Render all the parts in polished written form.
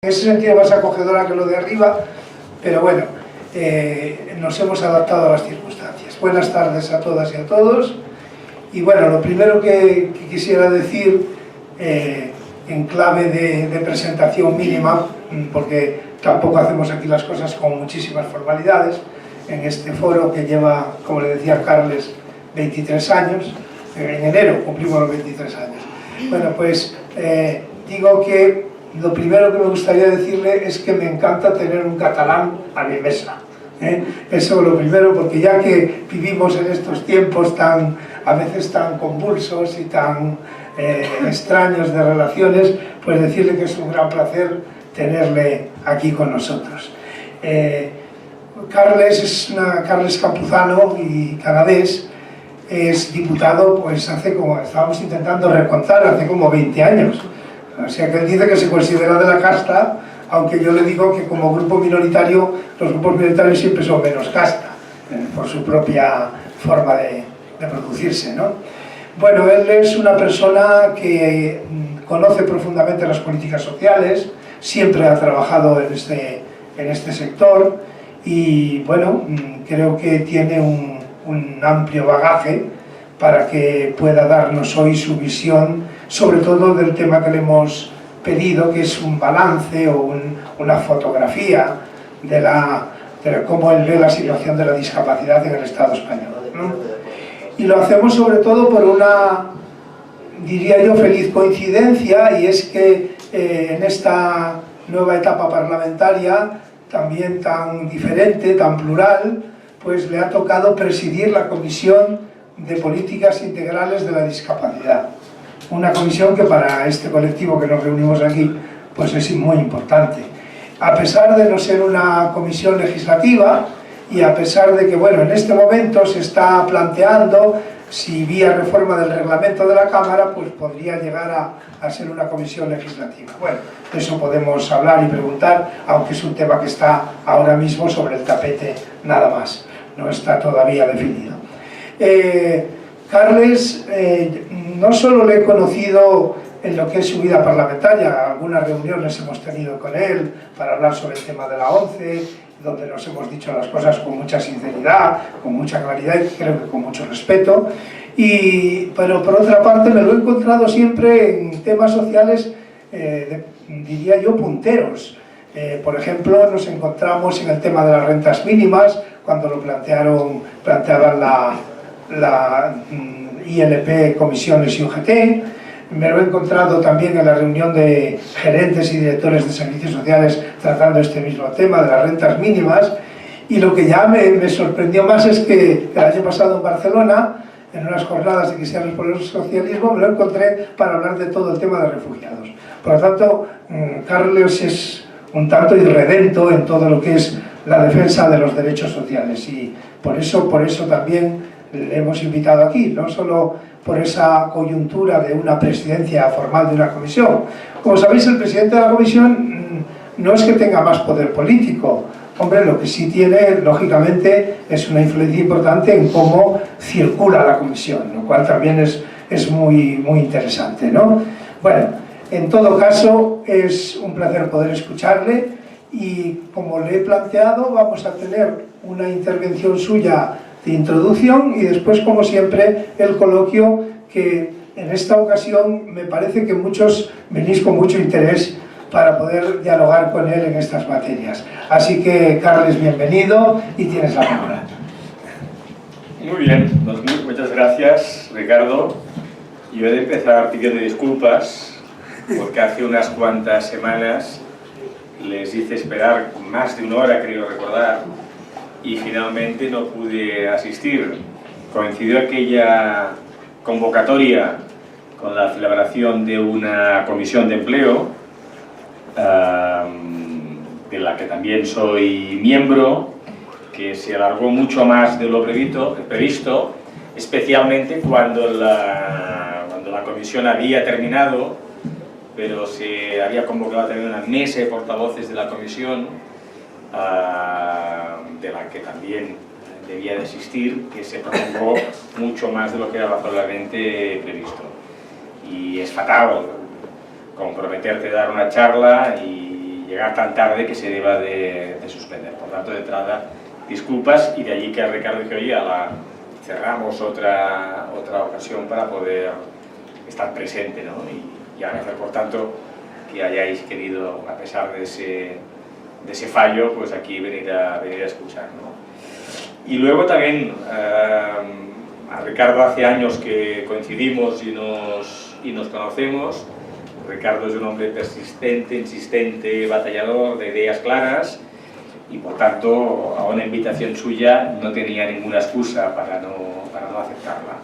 En ese sentido más acogedora que lo de arriba, pero bueno, nos hemos adaptado a las circunstancias. Buenas tardes a todas y a todos. Y bueno, lo primero que quisiera decir, en clave de presentación mínima, porque tampoco hacemos aquí las cosas con muchísimas formalidades, en este foro que lleva, como le decía Carles, 23 años, en enero cumplimos los 23 años. Bueno, pues digo que lo primero que me gustaría decirle es que me encanta tener un catalán a mi mesa. Eso lo primero, porque ya que vivimos en estos tiempos a veces tan convulsos y tan extraños de relaciones, pues decirle que es un gran placer tenerle aquí con nosotros. Carles Campuzano y Canadés es diputado, pues estábamos intentando recontar, hace como 20 años. O sea que él dice que se considera de la casta, aunque yo le digo que como grupo minoritario, los grupos minoritarios siempre son menos casta, por su propia forma de producirse, ¿no? Bueno, él es una persona que conoce profundamente las políticas sociales, siempre ha trabajado en este sector y, bueno, creo que tiene un amplio bagaje para que pueda darnos hoy su visión, sobre todo del tema que le hemos pedido, que es un balance o una fotografía de cómo él ve la situación de la discapacidad en el Estado español, ¿no? Y lo hacemos sobre todo por una, diría yo, feliz coincidencia, y es que en esta nueva etapa parlamentaria, también tan diferente, tan plural, pues le ha tocado presidir la Comisión de Políticas Integrales de la Discapacidad. Una comisión que para este colectivo que nos reunimos aquí, pues es muy importante. A pesar de no ser una comisión legislativa, y a pesar de que, bueno, en este momento se está planteando si vía reforma del reglamento de la Cámara, pues podría llegar a ser una comisión legislativa. Bueno, de eso podemos hablar y preguntar, aunque es un tema que está ahora mismo sobre el tapete nada más, no está todavía definido. Carles, no solo le he conocido en lo que es su vida parlamentaria, algunas reuniones hemos tenido con él para hablar sobre el tema de la ONCE, donde nos hemos dicho las cosas con mucha sinceridad, con mucha claridad y creo que con mucho respeto, pero por otra parte me lo he encontrado siempre en temas sociales, diría yo, punteros. Por ejemplo, nos encontramos en el tema de las rentas mínimas, cuando lo planteaban la ILP, comisiones y UGT. Me lo he encontrado también en la reunión de gerentes y directores de servicios sociales tratando este mismo tema de las rentas mínimas, y lo que ya me sorprendió más es que el año pasado en Barcelona, en unas jornadas de Cristianos por el Socialismo, me lo encontré para hablar de todo el tema de refugiados. Por lo tanto, Carles es un tanto irredento en todo lo que es la defensa de los derechos sociales, y por eso también le hemos invitado aquí, no solo por esa coyuntura de una presidencia formal de una comisión. Como sabéis, el presidente de la comisión no es que tenga más poder político. Hombre, lo que sí tiene, lógicamente, es una influencia importante en cómo circula la comisión, lo cual también es muy interesante, ¿no? Bueno, en todo caso, es un placer poder escucharle, y como le he planteado, vamos a tener una intervención suya de introducción y después, como siempre, el coloquio, que en esta ocasión me parece que muchos venís con mucho interés para poder dialogar con él en estas materias. Así que, Carles, bienvenido y tienes la palabra. Muy bien, muchas gracias, Ricardo. Yo he de empezar pidiendo disculpas porque hace unas cuantas semanas les hice esperar más de una hora, creo recordar, y finalmente no pude asistir. Coincidió aquella convocatoria con la celebración de una comisión de empleo, de la que también soy miembro, que se alargó mucho más de lo previsto, especialmente cuando la comisión había terminado, pero se había convocado también una mesa de portavoces de la comisión, de la que también debía de asistir, que se prolongó mucho más de lo que era razonablemente previsto. Y es fatal comprometerte a dar una charla y llegar tan tarde que se deba de suspender. Por tanto, de entrada, disculpas, y de allí que Ricardo dije, oye, cerramos otra ocasión para poder estar presente, ¿no? Y agradecer, por tanto, que hayáis querido, a pesar de ese fallo, pues aquí venir a escuchar, ¿no? Y luego también a Ricardo hace años que coincidimos y nos conocemos. Ricardo es un hombre persistente, insistente, batallador, de ideas claras, y por tanto a una invitación suya no tenía ninguna excusa para no aceptarla.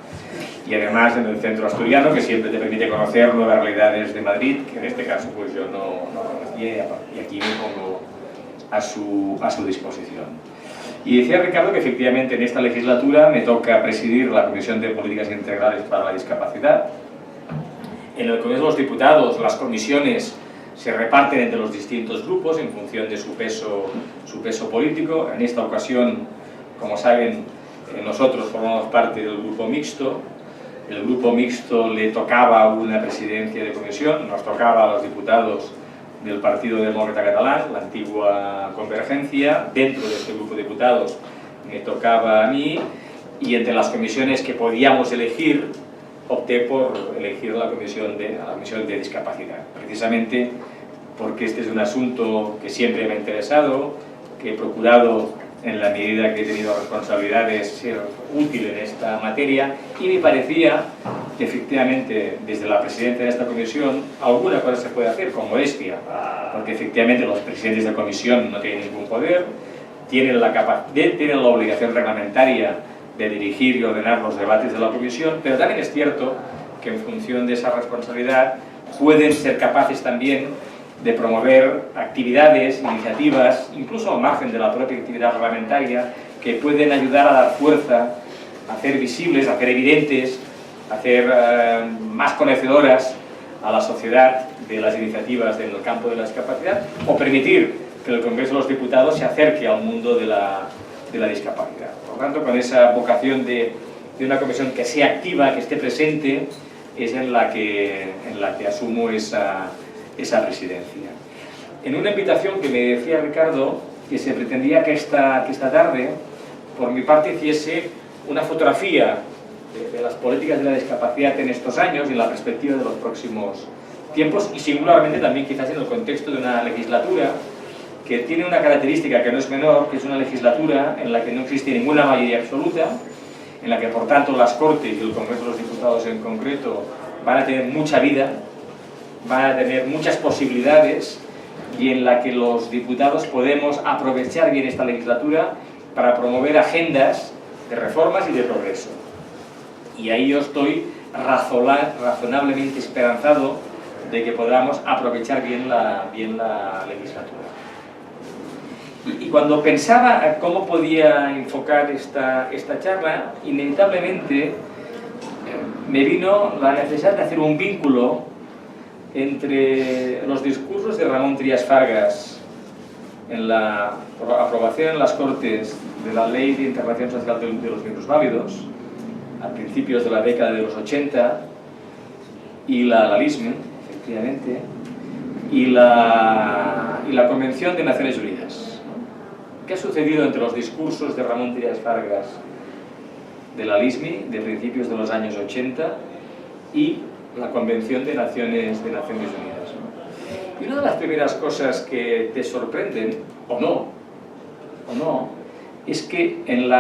Y además en el centro asturiano, que siempre te permite conocer nuevas realidades de Madrid, que en este caso pues yo no conocía, y aquí me pongo a su disposición. Y decía Ricardo que efectivamente en esta legislatura me toca presidir la Comisión de Políticas Integrales para la Discapacidad. En el Congreso de los Diputados las comisiones se reparten entre los distintos grupos en función de su peso político. En esta ocasión, como saben, nosotros formamos parte del grupo mixto. El grupo mixto le tocaba una presidencia de comisión, nos tocaba a los diputados del Partido Demócrata Catalán, la antigua Convergencia. Dentro de este grupo de diputados me tocaba a mí, y entre las comisiones que podíamos elegir, opté por elegir la comisión de discapacidad, precisamente porque este es un asunto que siempre me ha interesado, que he procurado, en la medida que he tenido responsabilidades, ser útil en esta materia, y me parecía que efectivamente desde la presidencia de esta comisión alguna cosa se puede hacer con modestia, porque efectivamente los presidentes de comisión no tienen ningún poder, tienen la obligación reglamentaria de dirigir y ordenar los debates de la comisión, pero también es cierto que en función de esa responsabilidad pueden ser capaces también de promover actividades, iniciativas, incluso al margen de la propia actividad reglamentaria, que pueden ayudar a dar fuerza, a hacer visibles, a hacer evidentes, a hacer más conocederas a la sociedad de las iniciativas en el campo de la discapacidad, o permitir que el Congreso de los Diputados se acerque al mundo de la discapacidad. Por tanto, con esa vocación de una comisión que sea activa, que esté presente, es en la que asumo esa presidencia. En una invitación que me decía Ricardo, que se pretendía que esta tarde, por mi parte, hiciese una fotografía de las políticas de la discapacidad en estos años y en la perspectiva de los próximos tiempos, y singularmente también quizás en el contexto de una legislatura que tiene una característica que no es menor, que es una legislatura en la que no existe ninguna mayoría absoluta, en la que por tanto las Cortes y el Congreso de los Diputados en concreto van a tener mucha vida, van a tener muchas posibilidades, y en la que los diputados podemos aprovechar bien esta legislatura para promover agendas de reformas y de progreso. Y ahí yo estoy razonablemente esperanzado de que podamos aprovechar bien la legislatura. Y cuando pensaba cómo podía enfocar esta charla, inevitablemente me vino la necesidad de hacer un vínculo entre los discursos de Ramón Trias Fargas en la aprobación en las Cortes de la Ley de Integración Social de los Minusválidos a principios de la década de los 80, y la LISME, efectivamente, y la Convención de Naciones Unidas. ¿Qué ha sucedido entre los discursos de Ramón Trias Fargas de la LISME de principios de los años 80 y la Convención de Naciones Unidas, ¿no? Y una de las primeras cosas que te sorprenden, o no, es que en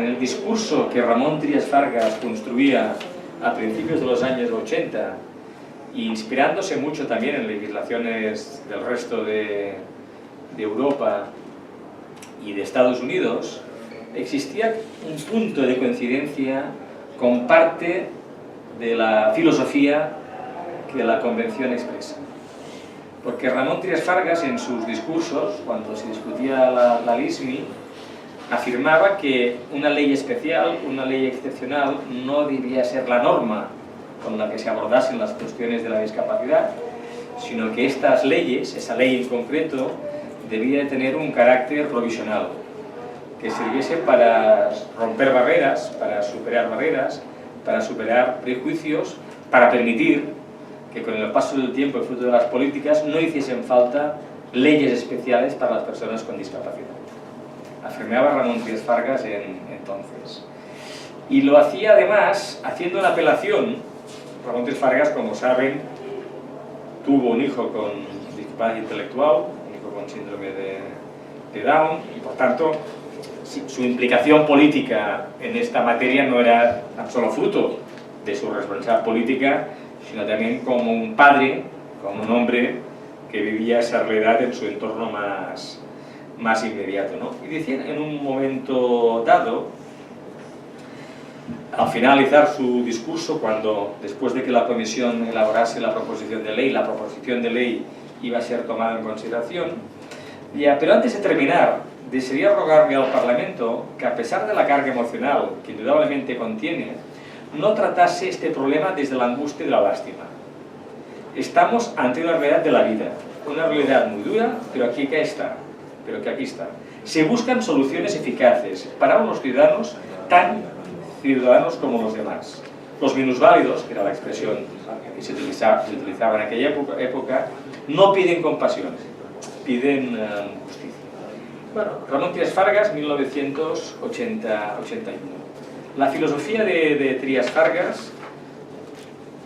el discurso que Ramón Trias Fargas construía a principios de los años 80, inspirándose mucho también en legislaciones del resto de Europa y de Estados Unidos, existía un punto de coincidencia con parte de la filosofía que la Convención expresa. Porque Ramón Trias Fargas, en sus discursos, cuando se discutía la LISME, afirmaba que una ley especial, una ley excepcional, no debía ser la norma con la que se abordasen las cuestiones de la discapacidad, sino que estas leyes, esa ley en concreto, debía de tener un carácter provisional, que sirviese para romper barreras, para superar prejuicios, para permitir que con el paso del tiempo y fruto de las políticas no hiciesen falta leyes especiales para las personas con discapacidad. Afirmaba Ramón Trias Fargas entonces. Y lo hacía además haciendo una apelación. Ramón Trias Fargas, como saben, tuvo un hijo con discapacidad intelectual, un hijo con síndrome de Down, y por tanto su implicación política en esta materia no era tan solo fruto de su responsabilidad política, sino también como un padre, como un hombre que vivía esa realidad en su entorno más inmediato, ¿no? Y decía en un momento dado, al finalizar su discurso, cuando después de que la comisión elaborase la proposición de ley, la proposición de ley iba a ser tomada en consideración, pero antes de terminar, desearía rogarle al Parlamento que, a pesar de la carga emocional que indudablemente contiene, no tratase este problema desde la angustia y la lástima. Estamos ante una realidad de la vida, una realidad muy dura, pero que aquí está. Se buscan soluciones eficaces para unos ciudadanos tan ciudadanos como los demás. Los minusválidos, que era la expresión que se utilizaba en aquella época, no piden compasión, piden justicia. Bueno, Ramón Trias Fargas, 1981. La filosofía de Trias Fargas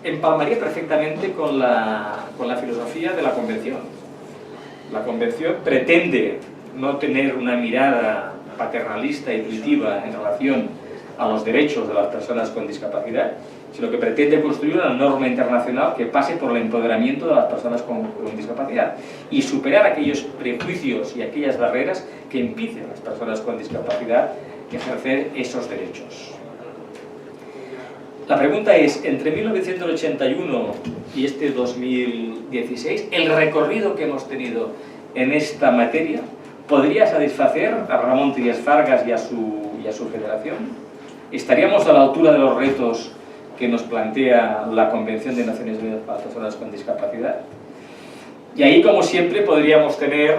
empalmaría perfectamente con la filosofía de la Convención. La Convención pretende no tener una mirada paternalista y intuitiva en relación a los derechos de las personas con discapacidad, sino que pretende construir una norma internacional que pase por el empoderamiento de las personas con discapacidad y superar aquellos prejuicios y aquellas barreras que impiden a las personas con discapacidad ejercer esos derechos. La pregunta es, entre 1981 y este 2016, ¿el recorrido que hemos tenido en esta materia podría satisfacer a Ramón Trias Fargas y a su generación? ¿Estaríamos a la altura de los retos que nos plantea la Convención de Naciones Unidas para las Personas con Discapacidad? Y ahí, como siempre, podríamos tener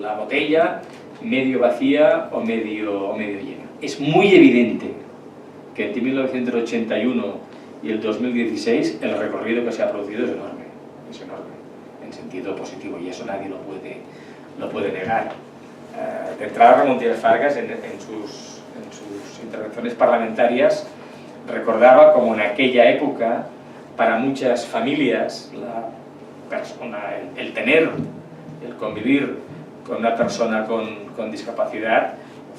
la botella medio vacía o medio llena. Es muy evidente que entre 1981 y el 2016 el recorrido que se ha producido es enorme, en sentido positivo, y eso nadie lo puede negar. De entrada, Ramón Trias Fargas en sus intervenciones parlamentarias recordaba como en aquella época, para muchas familias, el convivir con una persona con discapacidad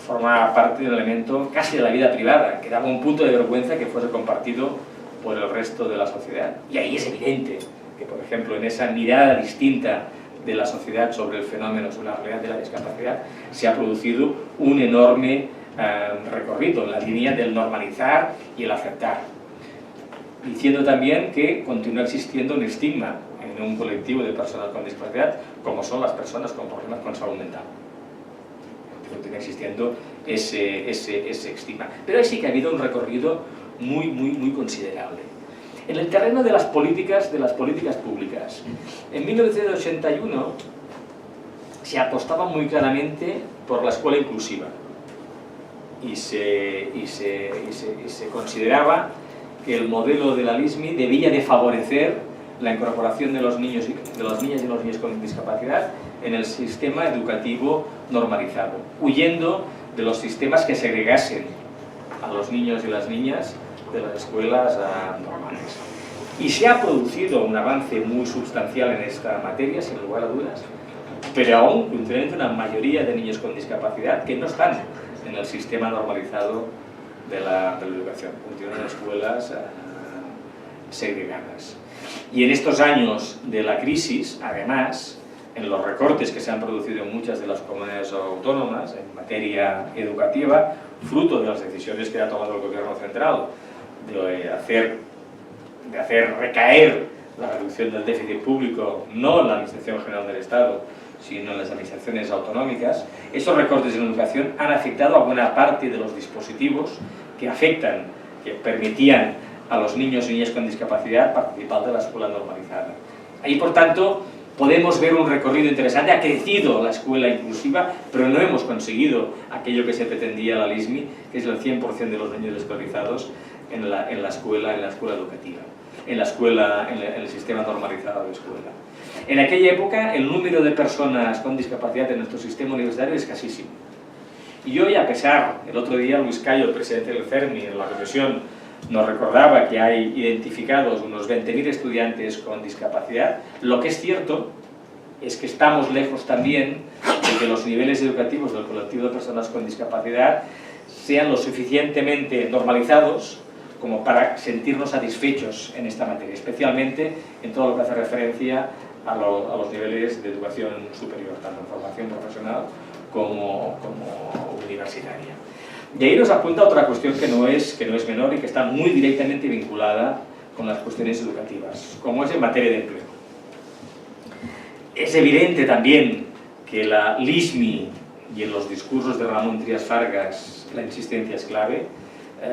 formaba parte del elemento casi de la vida privada, que daba un punto de vergüenza que fuese compartido por el resto de la sociedad. Y ahí es evidente que, por ejemplo, en esa mirada distinta de la sociedad sobre el fenómeno, sobre la realidad de la discapacidad, se ha producido un enorme recorrido en la línea del normalizar y el aceptar, diciendo también que continúa existiendo un estigma en un colectivo de personas con discapacidad, como son las personas con problemas con salud mental. Continúa existiendo ese estigma. Pero ahí sí que ha habido un recorrido muy considerable. En el terreno de las políticas públicas, en 1981 se apostaba muy claramente por la escuela inclusiva y se consideraba que el modelo de la LISMI debía de favorecer la incorporación de los niños de las niñas y los niños con discapacidad en el sistema educativo normalizado, huyendo de los sistemas que segregasen a los niños y las niñas de las escuelas normales. Y se ha producido un avance muy sustancial en esta materia, sin lugar a dudas, pero aún continúa una mayoría de niños con discapacidad que no están en el sistema normalizado de la educación, continúan en escuelas segregadas. Y en estos años de la crisis, además, en los recortes que se han producido en muchas de las comunidades autónomas en materia educativa, fruto de las decisiones que ha tomado el Gobierno central de hacer recaer la reducción del déficit público no en la Administración General del Estado, sino en las administraciones autonómicas, esos recortes en educación han afectado a buena parte de los dispositivos que permitían a los niños y niñas con discapacidad participar de la escuela normalizada. Ahí, por tanto, podemos ver un recorrido interesante. Ha crecido la escuela inclusiva, pero no hemos conseguido aquello que se pretendía la LISMI, que es el 100% de los niños escolarizados en la escuela educativa, en el sistema normalizado de escuela. En aquella época el número de personas con discapacidad en nuestro sistema universitario es escasísimo. Y hoy, a pesar, el otro día Luis Cayo, el presidente del CERMI, en la comisión, nos recordaba que hay identificados unos 20.000 estudiantes con discapacidad, lo que es cierto es que estamos lejos también de que los niveles educativos del colectivo de personas con discapacidad sean lo suficientemente normalizados como para sentirnos satisfechos en esta materia, especialmente en todo lo que hace referencia a los niveles de educación superior, tanto en formación profesional como universitaria. Y ahí nos apunta otra cuestión que no es menor y que está muy directamente vinculada con las cuestiones educativas, como es en materia de empleo. Es evidente también que la LISMI y en los discursos de Ramón Trias Fargas la insistencia es clave,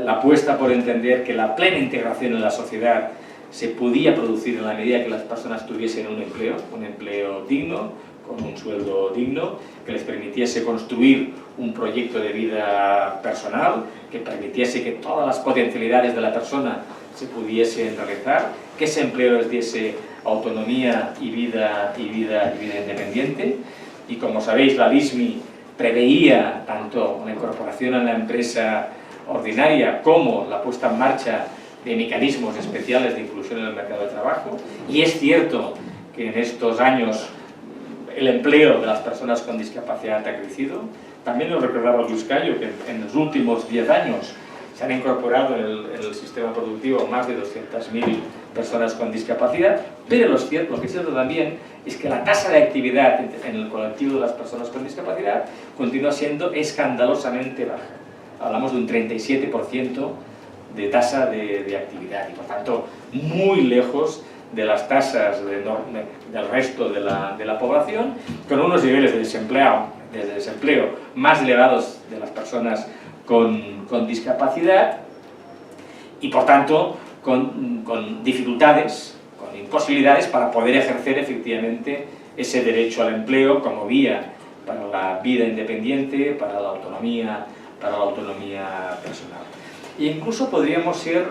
la apuesta por entender que la plena integración en la sociedad se podía producir en la medida que las personas tuviesen un empleo digno, con un sueldo digno, que les permitiese construir un proyecto de vida personal, que permitiese que todas las potencialidades de la persona se pudiesen realizar, que ese empleo les diese autonomía y vida independiente. Y como sabéis, la LISMI preveía tanto la incorporación a la empresa ordinaria como la puesta en marcha de mecanismos especiales de inclusión en el mercado de trabajo. Y es cierto que en estos años el empleo de las personas con discapacidad ha crecido. También nos recordaba Luis Cayo que en los últimos 10 años se han incorporado en el sistema productivo más de 200.000 personas con discapacidad, pero lo que es cierto también es que la tasa de actividad en el colectivo de las personas con discapacidad continúa siendo escandalosamente baja. Hablamos de un 37% de tasa de actividad y por tanto muy lejos de las tasas del resto de la población, con unos niveles de desempleo más elevados de las personas con discapacidad y por tanto con dificultades, con imposibilidades para poder ejercer efectivamente ese derecho al empleo como vía para la vida independiente, para la autonomía personal. E incluso podríamos ser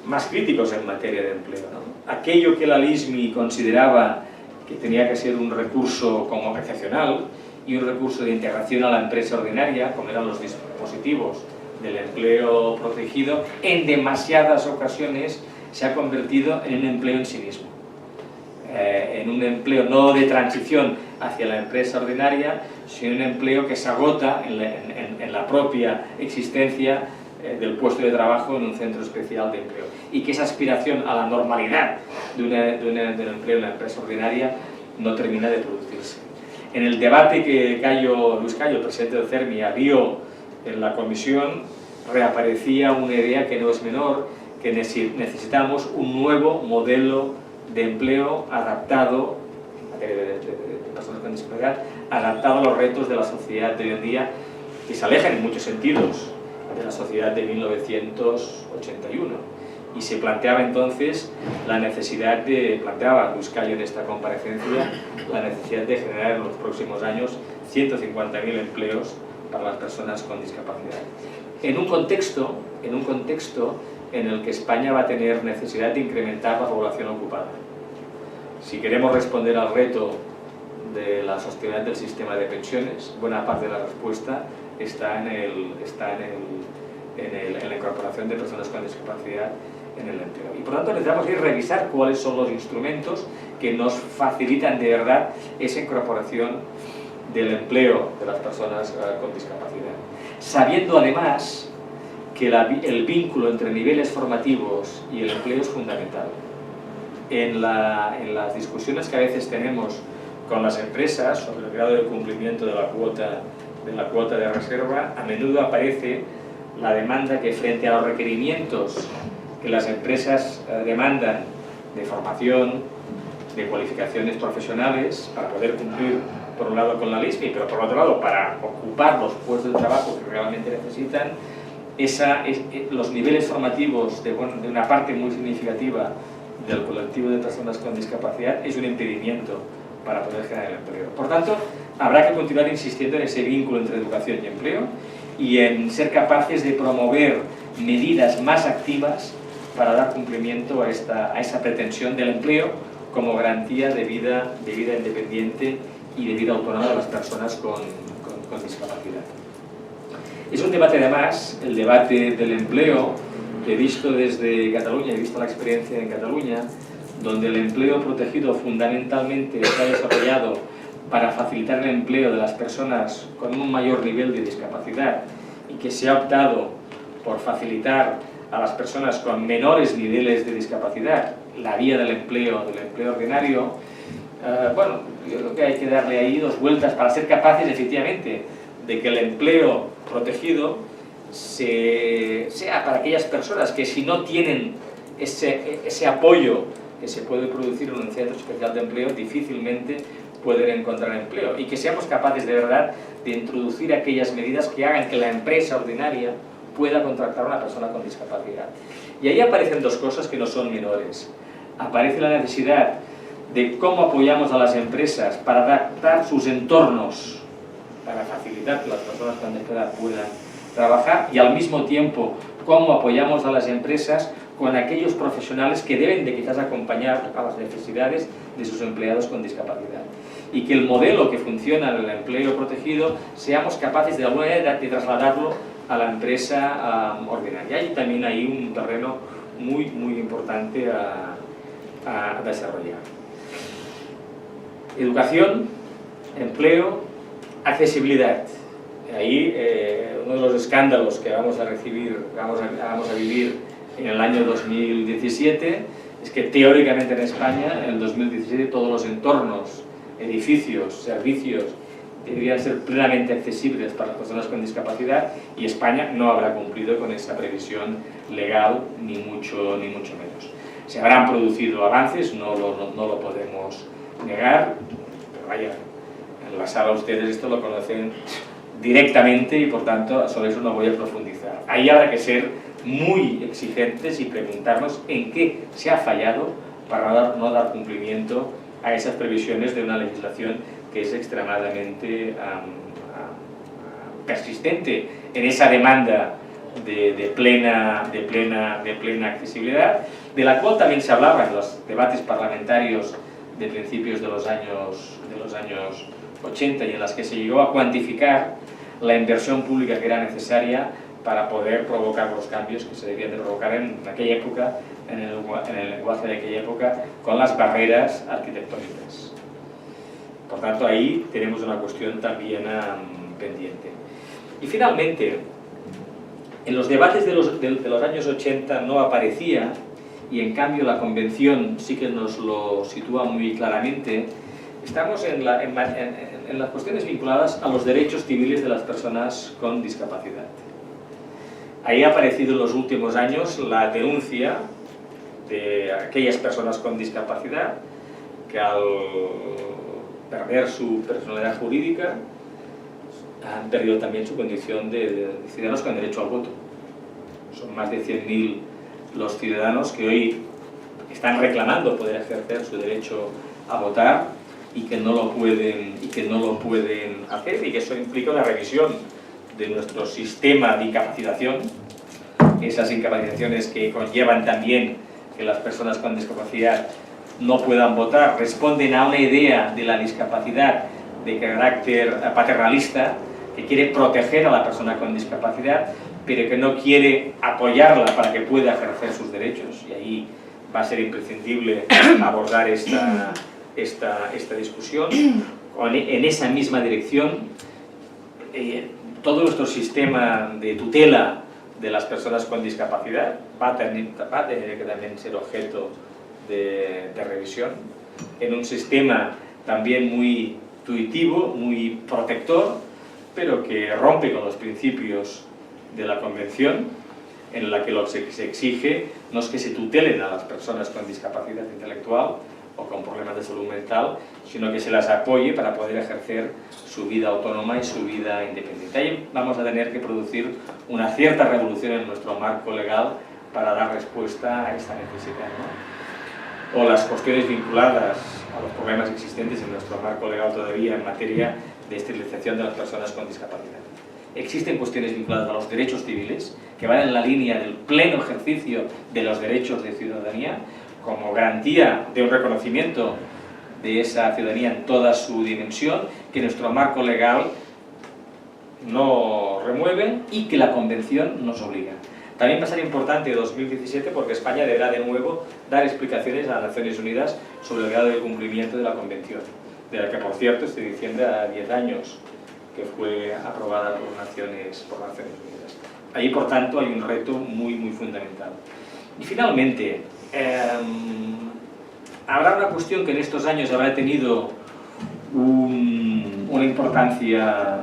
más críticos en materia de empleo, ¿no? Aquello que la LISMI consideraba que tenía que ser un recurso como excepcional y un recurso de integración a la empresa ordinaria, como eran los dispositivos del empleo protegido, en demasiadas ocasiones se ha convertido en un empleo en sí mismo. En un empleo no de transición hacia la empresa ordinaria, sino un empleo que se agota en la propia existencia del puesto de trabajo en un centro especial de empleo, y que esa aspiración a la normalidad del empleo en la empresa ordinaria no termina de producirse. En el debate que Luis Cayo, presidente del CERMI, abrió en la comisión, reaparecía una idea que no es menor, que necesitamos un nuevo modelo de empleo adaptado, en materia de personas con discapacidad, adaptado a los retos de la sociedad de hoy en día, que se alejan en muchos sentidos de la sociedad de 1981. Y se planteaba entonces planteaba Luis Cayo en esta comparecencia, la necesidad de generar en los próximos años 150.000 empleos para las personas con discapacidad. En un contexto en el que España va a tener necesidad de incrementar la población ocupada. Si queremos responder al reto de la sostenibilidad del sistema de pensiones, buena parte de la respuesta está en la incorporación de personas con discapacidad en el empleo. Y por tanto necesitamos revisar cuáles son los instrumentos que nos facilitan de verdad esa incorporación del empleo de las personas con discapacidad. Sabiendo además que el vínculo entre niveles formativos y el empleo es fundamental. En las discusiones que a veces tenemos con las empresas sobre el grado de cumplimiento de la cuota de reserva, a menudo aparece la demanda que frente a los requerimientos que las empresas demandan de formación, de cualificaciones profesionales, para poder cumplir por un lado con la LISMI, pero por otro lado para ocupar los puestos de trabajo que realmente necesitan, los niveles formativos de una parte muy significativa del colectivo de personas con discapacidad es un impedimento para poder generar el empleo. Por tanto, habrá que continuar insistiendo en ese vínculo entre educación y empleo, y en ser capaces de promover medidas más activas para dar cumplimiento a esa pretensión del empleo como garantía de vida independiente y de vida autónoma de las personas con discapacidad. Es un debate, además, el debate del empleo, que he visto desde Cataluña, he visto la experiencia en Cataluña, donde el empleo protegido fundamentalmente se ha desarrollado para facilitar el empleo de las personas con un mayor nivel de discapacidad y que se ha optado por facilitar a las personas con menores niveles de discapacidad la vía del empleo ordinario. Bueno, yo creo que hay que darle ahí 2 vueltas para ser capaces, efectivamente, de que el empleo protegido sea para aquellas personas que, si no tienen ese apoyo que se puede producir en un centro especial de empleo, difícilmente pueden encontrar empleo, y que seamos capaces de verdad de introducir aquellas medidas que hagan que la empresa ordinaria pueda contratar a una persona con discapacidad. Y ahí aparecen 2 cosas que no son menores. Aparece la necesidad de cómo apoyamos a las empresas para adaptar sus entornos para facilitar que las personas con discapacidad puedan trabajar, y al mismo tiempo cómo apoyamos a las empresas con aquellos profesionales que deben de quizás acompañar a las necesidades de sus empleados con discapacidad, y que el modelo que funciona en el empleo protegido seamos capaces de alguna manera de trasladarlo a la empresa ordinaria. Y también hay un terreno muy importante a desarrollar. Educación, empleo, accesibilidad. Ahí uno de los escándalos que vamos a vivir en el año 2017 es que teóricamente en España, en el 2017, todos los entornos, edificios, servicios deberían ser plenamente accesibles para las personas con discapacidad, y España no habrá cumplido con esa previsión legal, ni mucho menos. Se habrán producido avances, no lo podemos negar, pero vaya, en la sala ustedes esto lo conocen directamente y por tanto sobre eso no voy a profundizar. Ahí habrá que ser muy exigentes y preguntarnos en qué se ha fallado para no dar cumplimiento a esas previsiones de una legislación que es extremadamente persistente en esa demanda de plena accesibilidad, de la cual también se hablaba en los debates parlamentarios de principios de los años 80, y en las que se llegó a cuantificar la inversión pública que era necesaria para poder provocar los cambios que se debían de provocar en aquella época, en el lenguaje de aquella época, con las barreras arquitectónicas. Por tanto, ahí tenemos una cuestión también pendiente. Y finalmente, en los debates de los años 80 no aparecía, y en cambio la Convención sí que nos lo sitúa muy claramente. Estamos en las cuestiones vinculadas a los derechos civiles de las personas con discapacidad. Ahí ha aparecido en los últimos años la denuncia de aquellas personas con discapacidad que, al perder su personalidad jurídica, han perdido también su condición de ciudadanos con derecho al voto. Son más de 100.000 los ciudadanos que hoy están reclamando poder ejercer su derecho a votar y que no lo pueden hacer, y que eso implica una revisión de nuestro sistema de incapacitación, esas incapacitaciones que conllevan también que las personas con discapacidad no puedan votar, responden a una idea de la discapacidad de carácter paternalista, que quiere proteger a la persona con discapacidad, pero que no quiere apoyarla para que pueda ejercer sus derechos. Y ahí va a ser imprescindible abordar esta discusión. En esa misma dirección, todo nuestro sistema de tutela de las personas con discapacidad va a tener que también ser objeto de revisión, en un sistema también muy intuitivo, muy protector, pero que rompe con los principios de la Convención, en la que lo que se exige no es que se tutelen a las personas con discapacidad intelectual o con problemas de salud mental, sino que se las apoye para poder ejercer su vida autónoma y su vida independiente. Ahí vamos a tener que producir una cierta revolución en nuestro marco legal para dar respuesta a esta necesidad, ¿no? O las cuestiones vinculadas a los problemas existentes en nuestro marco legal todavía en materia de esterilización de las personas con discapacidad. existen cuestiones vinculadas a los derechos civiles, que van en la línea del pleno ejercicio de los derechos de ciudadanía, como garantía de un reconocimiento de esa ciudadanía en toda su dimensión, que nuestro marco legal no remueve y que la Convención nos obliga. También va a ser importante 2017 porque España deberá de nuevo dar explicaciones a las Naciones Unidas sobre el grado de cumplimiento de la Convención, de la que, por cierto, estoy diciendo a 10 años que fue aprobada por Naciones Unidas. Ahí, por tanto, hay un reto muy fundamental. Y finalmente, habrá una cuestión que en estos años habrá tenido una importancia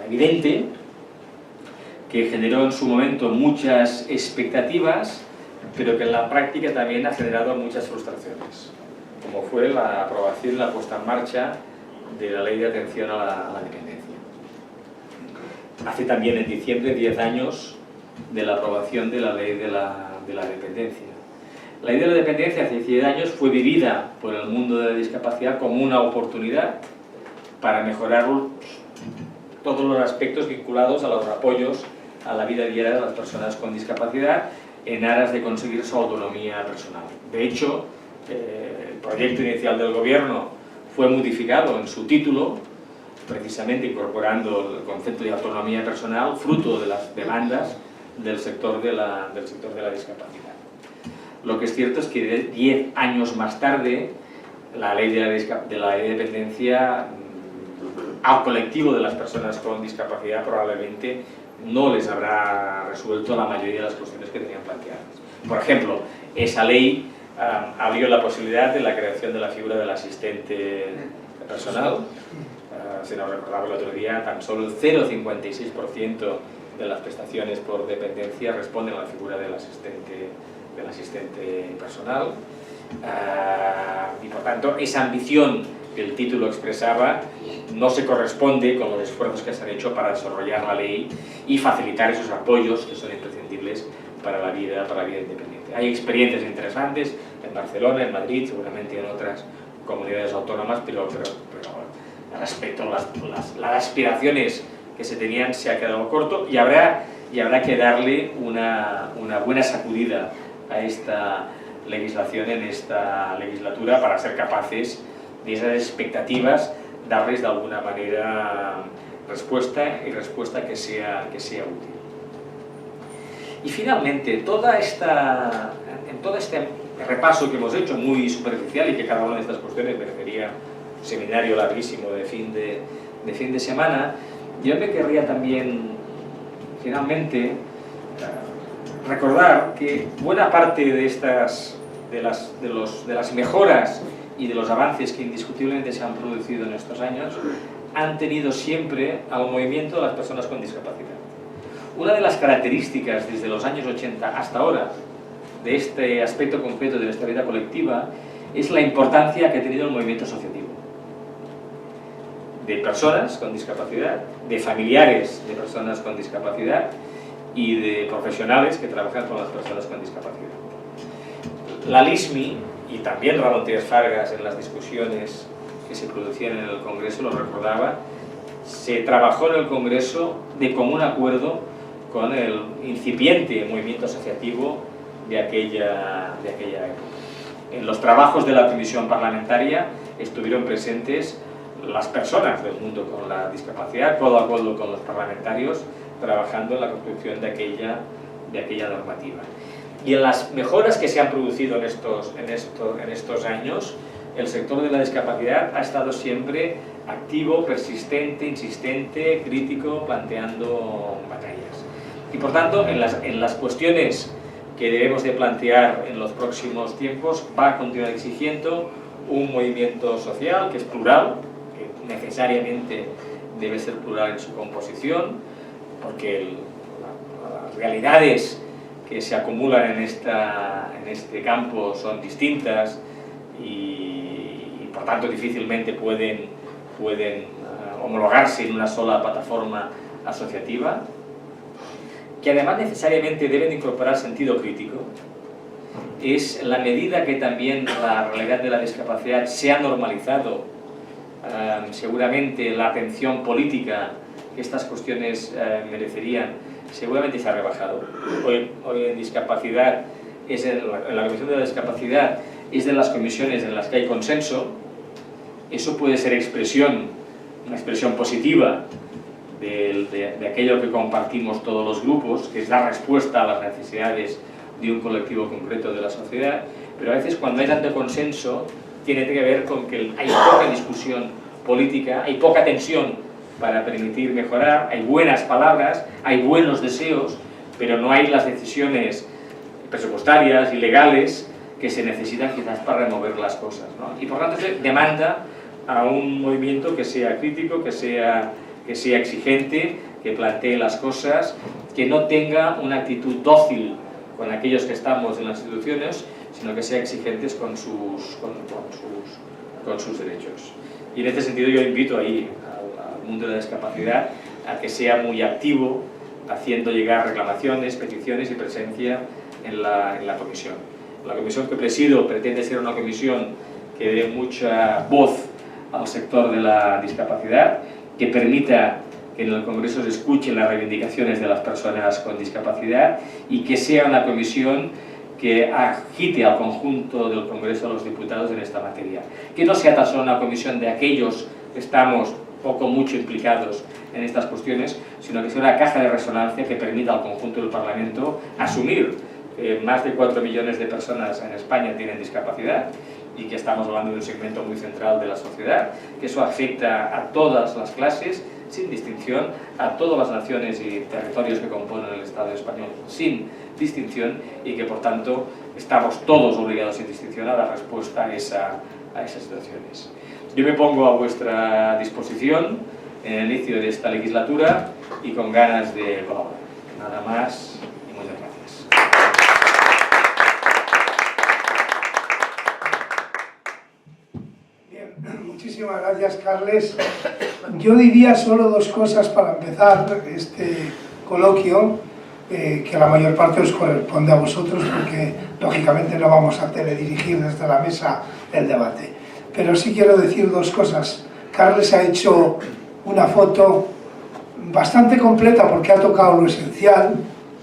evidente, que generó en su momento muchas expectativas, pero que en la práctica también ha generado muchas frustraciones, como fue la aprobación y la puesta en marcha de la Ley de Atención a la Dependencia. Hace también en diciembre 10 años de la aprobación de la Ley de la Dependencia. La Ley de la Dependencia hace 10 años fue vivida por el mundo de la discapacidad como una oportunidad para mejorar todos los aspectos vinculados a los apoyos a la vida diaria de las personas con discapacidad en aras de conseguir su autonomía personal. De hecho, el proyecto inicial del Gobierno fue modificado en su título, precisamente incorporando el concepto de autonomía personal, fruto de las demandas del sector de la discapacidad. Lo que es cierto es que 10 años más tarde, la ley de la dependencia al colectivo de las personas con discapacidad probablemente no les habrá resuelto la mayoría de las cuestiones que tenían planteadas. Por ejemplo, esa ley abrió la posibilidad de la creación de la figura del asistente personal. Si no recordaba el otro día, tan solo el 0,56% de las prestaciones por dependencia responden a la figura del asistente personal. Y por tanto, esa ambición que el título expresaba no se corresponde con los esfuerzos que se han hecho para desarrollar la ley y facilitar esos apoyos que son imprescindibles para la vida independiente. Hay experiencias interesantes en Barcelona, en Madrid, seguramente en otras comunidades autónomas, pero respecto a las aspiraciones que se tenían se ha quedado corto y habrá que darle una buena sacudida a esta legislación en esta legislatura para ser capaces de esas expectativas darles de alguna manera respuesta que sea útil. Y finalmente, en todo este repaso que hemos hecho, muy superficial y que cada una de estas cuestiones merecería un seminario larguísimo de fin de semana, yo me querría también, finalmente, recordar que buena parte de las mejoras y de los avances que indiscutiblemente se han producido en estos años han tenido siempre al movimiento de las personas con discapacidad. Una de las características desde los años 80 hasta ahora de este aspecto concreto de nuestra vida colectiva es la importancia que ha tenido el movimiento asociativo. De personas con discapacidad, de familiares de personas con discapacidad y de profesionales que trabajan con las personas con discapacidad. La LISMI y también Ramón Trias Fargas en las discusiones que se producían en el Congreso lo recordaba, se trabajó en el Congreso de común acuerdo con el incipiente movimiento asociativo de aquella época. En los trabajos de la comisión parlamentaria estuvieron presentes las personas del mundo con la discapacidad, codo a codo con los parlamentarios, trabajando en la construcción de aquella normativa. Y en las mejoras que se han producido en estos años, el sector de la discapacidad ha estado siempre activo, persistente, insistente, crítico, planteando batallas. Y por tanto, en las cuestiones que debemos de plantear en los próximos tiempos, va a continuar exigiendo un movimiento social que es plural, que necesariamente debe ser plural en su composición, porque las realidades que se acumulan en este campo son distintas y por tanto difícilmente pueden homologarse en una sola plataforma asociativa, que además necesariamente deben incorporar sentido crítico. Es la medida que también la realidad de la discapacidad se ha normalizado seguramente la atención política que estas cuestiones merecerían, seguramente se ha rebajado. Hoy en discapacidad, en la Comisión de la Discapacidad es de las comisiones en las que hay consenso. Eso puede ser una expresión positiva de aquello que compartimos todos los grupos, que es dar respuesta a las necesidades de un colectivo concreto de la sociedad, pero a veces cuando hay tanto consenso tiene que ver con que hay poca discusión política, hay poca tensión para permitir mejorar, hay buenas palabras, hay buenos deseos, pero no hay las decisiones presupuestarias y legales que se necesitan quizás para remover las cosas, ¿no? Y por tanto se demanda a un movimiento que sea crítico, que sea exigente, que plantee las cosas, que no tenga una actitud dócil con aquellos que estamos en las instituciones, sino que sea exigentes con sus derechos. Y en este sentido yo invito ahí al mundo de la discapacidad a que sea muy activo, haciendo llegar reclamaciones, peticiones y presencia en la comisión. La comisión que presido pretende ser una comisión que dé mucha voz al sector de la discapacidad, que permita que en el Congreso se escuchen las reivindicaciones de las personas con discapacidad y que sea una comisión que agite al conjunto del Congreso de los Diputados en esta materia. Que no sea tan solo una comisión de aquellos que estamos poco mucho implicados en estas cuestiones, sino que sea una caja de resonancia que permita al conjunto del Parlamento asumir que más de 4 millones de personas en España tienen discapacidad y que estamos hablando de un segmento muy central de la sociedad, que eso afecta a todas las clases, sin distinción, a todas las naciones y territorios que componen el Estado español, sin distinción, y que por tanto estamos todos obligados sin distinción a dar respuesta a esas situaciones. Yo me pongo a vuestra disposición en el inicio de esta legislatura y con ganas de colaborar. Nada más y muchas gracias. Bien, muchísimas gracias, Carles. Yo diría solo dos cosas para empezar este coloquio, que la mayor parte os corresponde a vosotros porque lógicamente no vamos a teledirigir desde la mesa el debate. Pero sí quiero decir dos cosas. Carles ha hecho una foto bastante completa porque ha tocado lo esencial,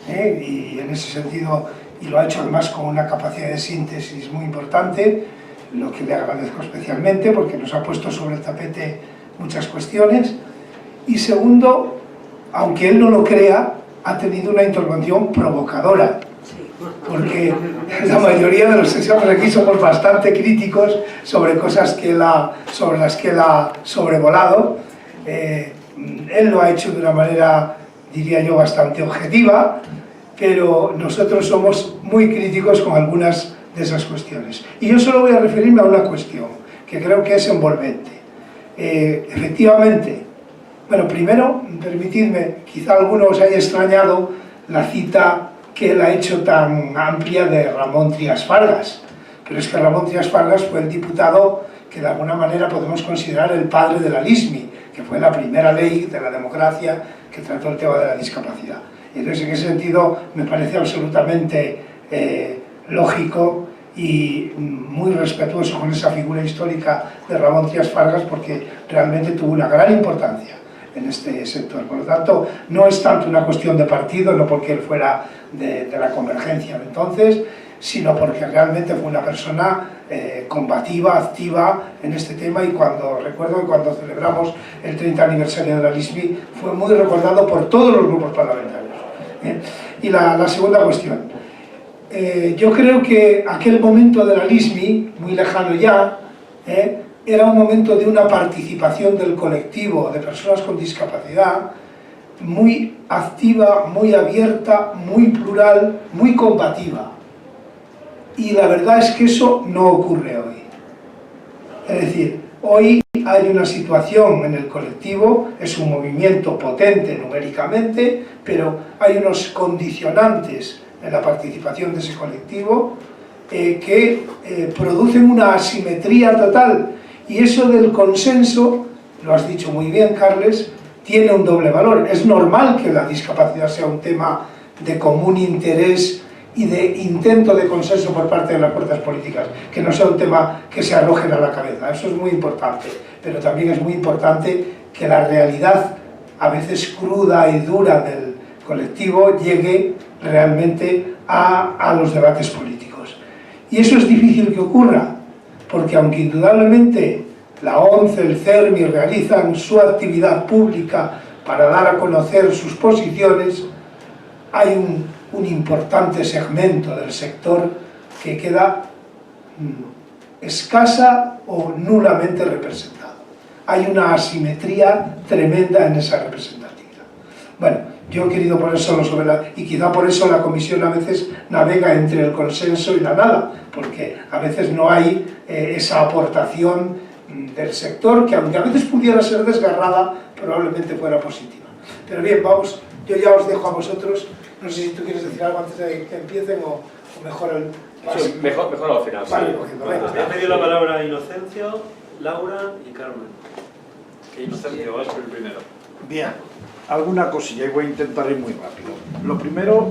y en ese sentido, y lo ha hecho además con una capacidad de síntesis muy importante, lo que le agradezco especialmente porque nos ha puesto sobre el tapete muchas cuestiones. Y segundo, aunque él no lo crea, ha tenido una intervención provocadora, porque la mayoría de los que estamos aquí somos bastante críticos sobre cosas sobre las que él ha sobrevolado. Él lo ha hecho de una manera, diría yo, bastante objetiva, pero nosotros somos muy críticos con algunas de esas cuestiones. Y yo solo voy a referirme a una cuestión, que creo que es envolvente. Efectivamente, bueno, primero, permitidme, quizá alguno os haya extrañado la cita que él ha hecho tan amplia de Ramón Trias Fargas, pero es que Ramón Trias Fargas fue el diputado que de alguna manera podemos considerar el padre de la LISMI, que fue la primera ley de la democracia que trató el tema de la discapacidad. Y entonces, en ese sentido, me parece absolutamente lógico y muy respetuoso con esa figura histórica de Ramón Trias Fargas, porque realmente tuvo una gran importancia en este sector. Por lo tanto, no es tanto una cuestión de partido, no porque él fuera de la Convergencia de entonces, sino porque realmente fue una persona combativa, activa en este tema, y recuerdo que cuando celebramos el 30 aniversario de la LISMI fue muy recordado por todos los grupos parlamentarios. Y la segunda cuestión, yo creo que aquel momento de la LISMI, muy lejano ya, era un momento de una participación del colectivo de personas con discapacidad muy activa, muy abierta, muy plural, muy combativa. Y la verdad es que eso no ocurre hoy. Es decir, hoy hay una situación en el colectivo, es un movimiento potente numéricamente, pero hay unos condicionantes en la participación de ese colectivo que producen una asimetría total. Y eso del consenso, lo has dicho muy bien, Carles, tiene un doble valor. Es normal que la discapacidad sea un tema de común interés y de intento de consenso por parte de las fuerzas políticas, que no sea un tema que se arrojen a la cabeza. Eso es muy importante, pero también es muy importante que la realidad, a veces cruda y dura del colectivo, llegue realmente a los debates políticos. Y eso es difícil que ocurra, porque aunque indudablemente la ONCE, el CERMI realizan su actividad pública para dar a conocer sus posiciones, hay un importante segmento del sector que queda escasa o nulamente representado. Hay una asimetría tremenda en esa representatividad. Bueno, yo he querido poner solo sobre y quizá por eso la Comisión a veces navega entre el consenso y la nada, porque a veces no hay esa aportación del sector, que aunque a veces pudiera ser desgarrada, probablemente fuera positiva. Pero bien, vamos, yo ya os dejo a vosotros. No sé si tú quieres decir algo antes de que empiecen o mejor el... Sí, mejor al final. Vale, Sí. cogiendo, Me ha pedido la palabra Inocencio, Laura y Carmen. Inocencio, vas por el primero. Bien, alguna cosilla y voy a intentar ir muy rápido. Lo primero,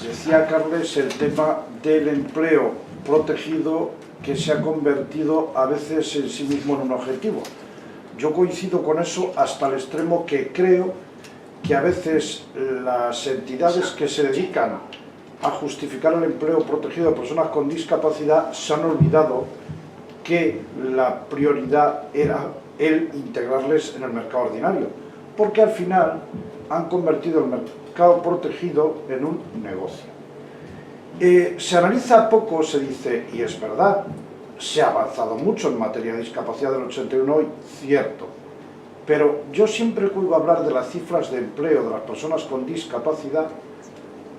decía Carles, el tema del empleo protegido que se ha convertido a veces en sí mismo en un objetivo. Yo coincido con eso hasta el extremo que creo que a veces las entidades que se dedican a justificar el empleo protegido de personas con discapacidad se han olvidado que la prioridad era el integrarles en el mercado ordinario, porque al final han convertido el mercado protegido en un negocio. Se analiza poco, se dice, y es verdad, se ha avanzado mucho en materia de discapacidad del 81 hoy, cierto, pero yo siempre que oigo hablar de las cifras de empleo de las personas con discapacidad,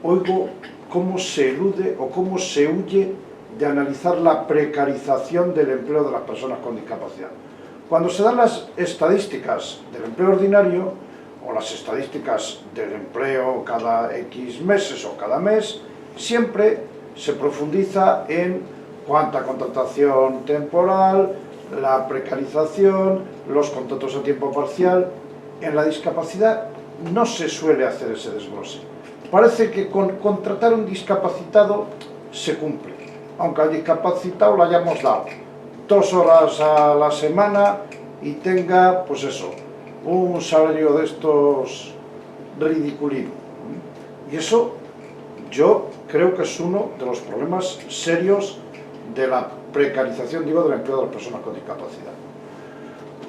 oigo cómo se elude o cómo se huye de analizar la precarización del empleo de las personas con discapacidad. Cuando se dan las estadísticas del empleo ordinario o las estadísticas del empleo cada X meses o cada mes, siempre se profundiza en cuánta contratación temporal, la precarización, los contratos a tiempo parcial. En la discapacidad no se suele hacer ese desglose. Parece que con contratar a un discapacitado se cumple, aunque al discapacitado le hayamos dado 2 horas a la semana y tenga, pues eso, un salario de estos ridiculino. Y eso yo creo que es uno de los problemas serios de la precarización, digo, del empleo de las personas con discapacidad.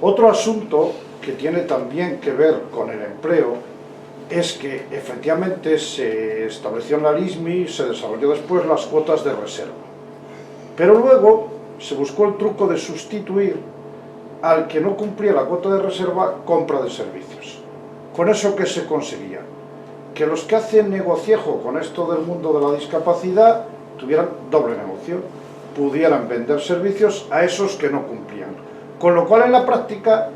Otro asunto que tiene también que ver con el empleo es que efectivamente se estableció en la LISMI y se desarrolló después las cuotas de reserva. Pero luego se buscó el truco de sustituir al que no cumplía la cuota de reserva compra de servicios. ¿Con eso qué se conseguía? Que los que hacen negociejo con esto del mundo de la discapacidad tuvieran doble negocio, pudieran vender servicios a esos que no cumplían. Con lo cual en la práctica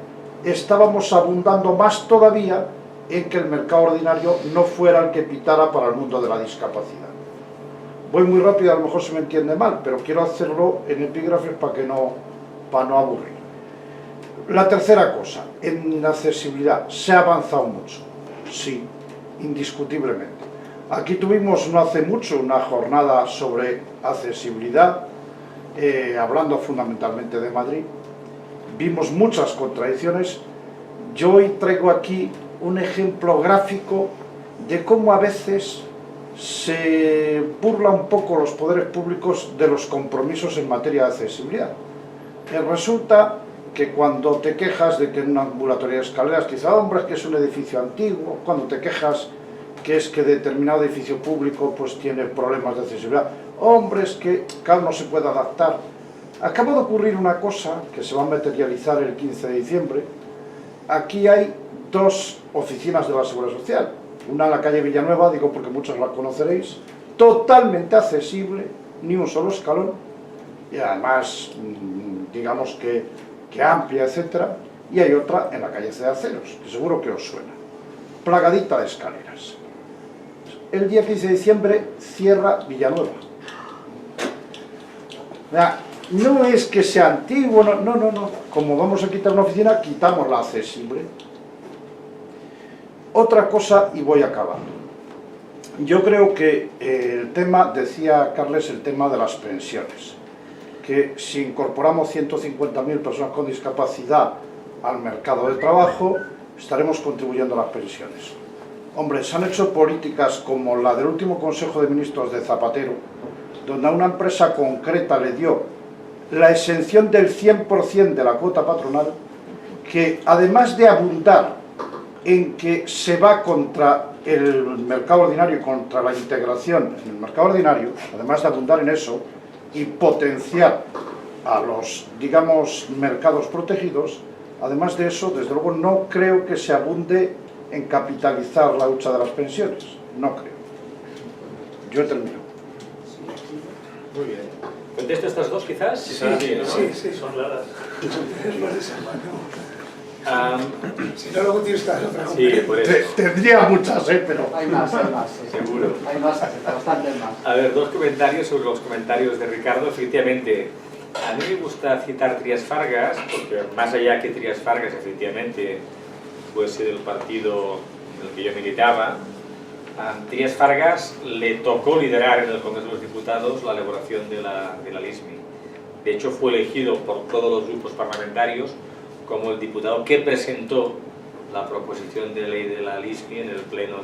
estábamos abundando más todavía en que el mercado ordinario no fuera el que pitara para el mundo de la discapacidad. Voy muy rápido, a lo mejor se me entiende mal, pero quiero hacerlo en epígrafes para no aburrir. La tercera cosa, en accesibilidad, se ha avanzado mucho, sí, indiscutiblemente. Aquí tuvimos no hace mucho una jornada sobre accesibilidad, hablando fundamentalmente de Madrid. Vimos muchas contradicciones. Yo hoy traigo aquí un ejemplo gráfico de cómo a veces se burla un poco los poderes públicos de los compromisos en materia de accesibilidad. Resulta que cuando te quejas de que en un ambulatorio de escaleras, te dice, hombre, es que es un edificio antiguo, cuando te quejas que es que determinado edificio público pues tiene problemas de accesibilidad, hombre, es que cada uno se puede adaptar. Acaba de ocurrir una cosa que se va a materializar el 15 de diciembre. Aquí hay 2 oficinas de la Seguridad Social, una en la calle Villanueva, digo porque muchos la conoceréis, totalmente accesible, ni un solo escalón, y además, digamos que amplia, etcétera, y hay otra en la calle de Aceros, que seguro que os suena, plagadita de escaleras. El día 15 de diciembre cierra Villanueva. No es que sea antiguo, no. Como vamos a quitar una oficina, quitamos la accesible. Otra cosa, y voy acabando. Yo creo que el tema, decía Carles, el tema de las pensiones, que si incorporamos 150.000 personas con discapacidad al mercado de trabajo, estaremos contribuyendo a las pensiones. Hombre, se han hecho políticas como la del último Consejo de Ministros de Zapatero, donde a una empresa concreta le dio la exención del 100% de la cuota patronal, que además de abundar en que se va contra el mercado ordinario y contra la integración en el mercado ordinario, además de abundar en eso y potenciar a los, digamos, mercados protegidos, además de eso, desde luego no creo que se abunde en capitalizar la lucha de las pensiones, no creo. Yo he terminado. Muy bien. ¿Contesto estas dos quizás? Sí, ¿no? sí, Son raras. Es más de semana. Si no, luego tienes que hacer otra Sí, por eso. Tendría muchas, pero... Hay más, sí. Seguro. Hay más, bastantes más. A ver, dos comentarios sobre los comentarios de Ricardo. Efectivamente, a mí me gusta citar Trias Fargas, porque más allá que Trias Fargas, efectivamente, fuese del partido en el que yo militaba, a Trias Fargas le tocó liderar en el Congreso de los Diputados la elaboración de la LISMI. De hecho, fue elegido por todos los grupos parlamentarios como el diputado que presentó la proposición de ley de la LISMI en el pleno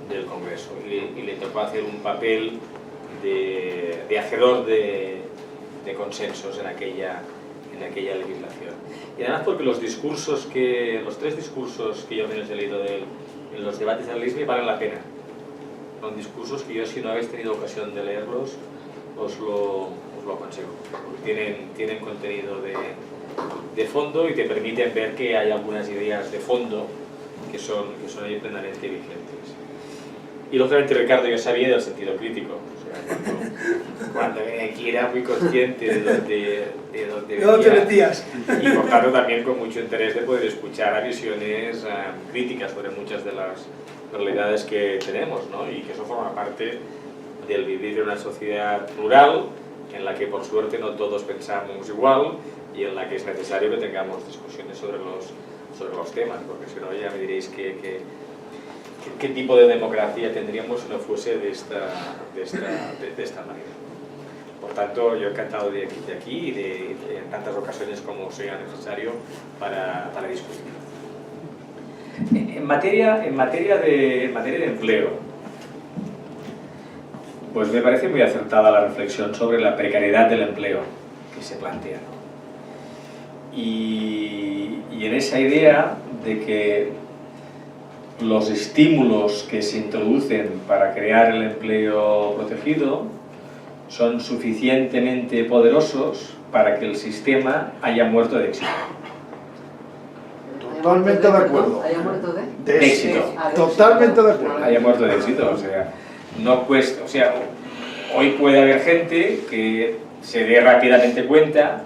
del Congreso. Y le tocó hacer un papel de hacedor de consensos en aquella legislación. Y además porque los tres discursos que yo me los he leído en los debates de la LISMI valen la pena. Son discursos que yo, si no habéis tenido ocasión de leerlos, os lo aconsejo. Porque tienen contenido de fondo y te permiten ver que hay algunas ideas de fondo que son ahí plenamente vigentes. Y lógicamente, Ricardo, yo sabía del sentido crítico. O sea, cuando venía aquí era muy consciente de dónde venía. No te metías. Y por tanto también con mucho interés de poder escuchar a visiones críticas sobre muchas de las realidades que tenemos, ¿no? Y que eso forma parte del vivir en una sociedad plural en la que por suerte no todos pensamos igual y en la que es necesario que tengamos discusiones sobre los temas, porque si no ya me diréis qué tipo de democracia tendríamos si no fuese de esta manera. Por tanto, yo he encantado de aquí y de en tantas ocasiones como sea necesario para discutir. En materia de empleo, pues me parece muy acertada la reflexión sobre la precariedad del empleo que se plantea, ¿no? Y en esa idea de que los estímulos que se introducen para crear el empleo protegido son suficientemente poderosos para que el sistema haya muerto de éxito. Totalmente de acuerdo. ¿Haya muerto de? De éxito. Totalmente de acuerdo. Haya muerto de éxito, o sea, no cuesta, o sea, hoy puede haber gente que se dé rápidamente cuenta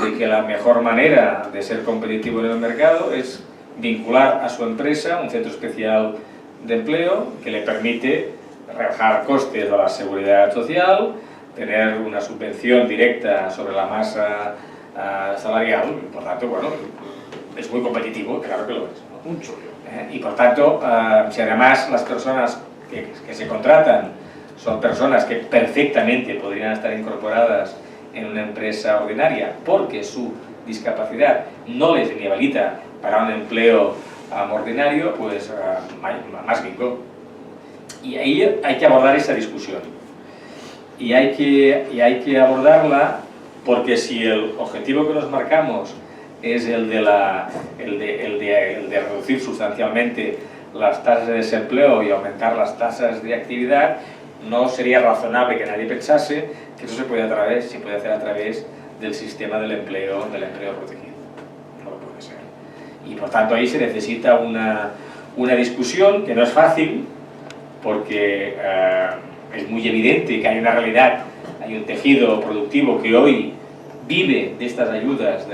de que la mejor manera de ser competitivo en el mercado es vincular a su empresa un centro especial de empleo que le permite rebajar costes a la seguridad social, tener una subvención directa sobre la masa salarial, y por tanto, bueno, es muy competitivo, claro que lo es, ¿no? Un chollo. Y por tanto, si además las personas que se contratan son personas que perfectamente podrían estar incorporadas en una empresa ordinaria porque su discapacidad no les inhabilita para un empleo ordinario, pues más bingo. Y ahí hay que abordar esa discusión. Y hay que abordarla porque si el objetivo que nos marcamos es el de reducir sustancialmente las tasas de desempleo y aumentar las tasas de actividad, no sería razonable que nadie pensase que eso se puede hacer a través del sistema del empleo protegido. No lo puede ser. Y por tanto ahí se necesita una discusión que no es fácil, porque es muy evidente que hay una realidad, hay un tejido productivo que hoy vive de estas ayudas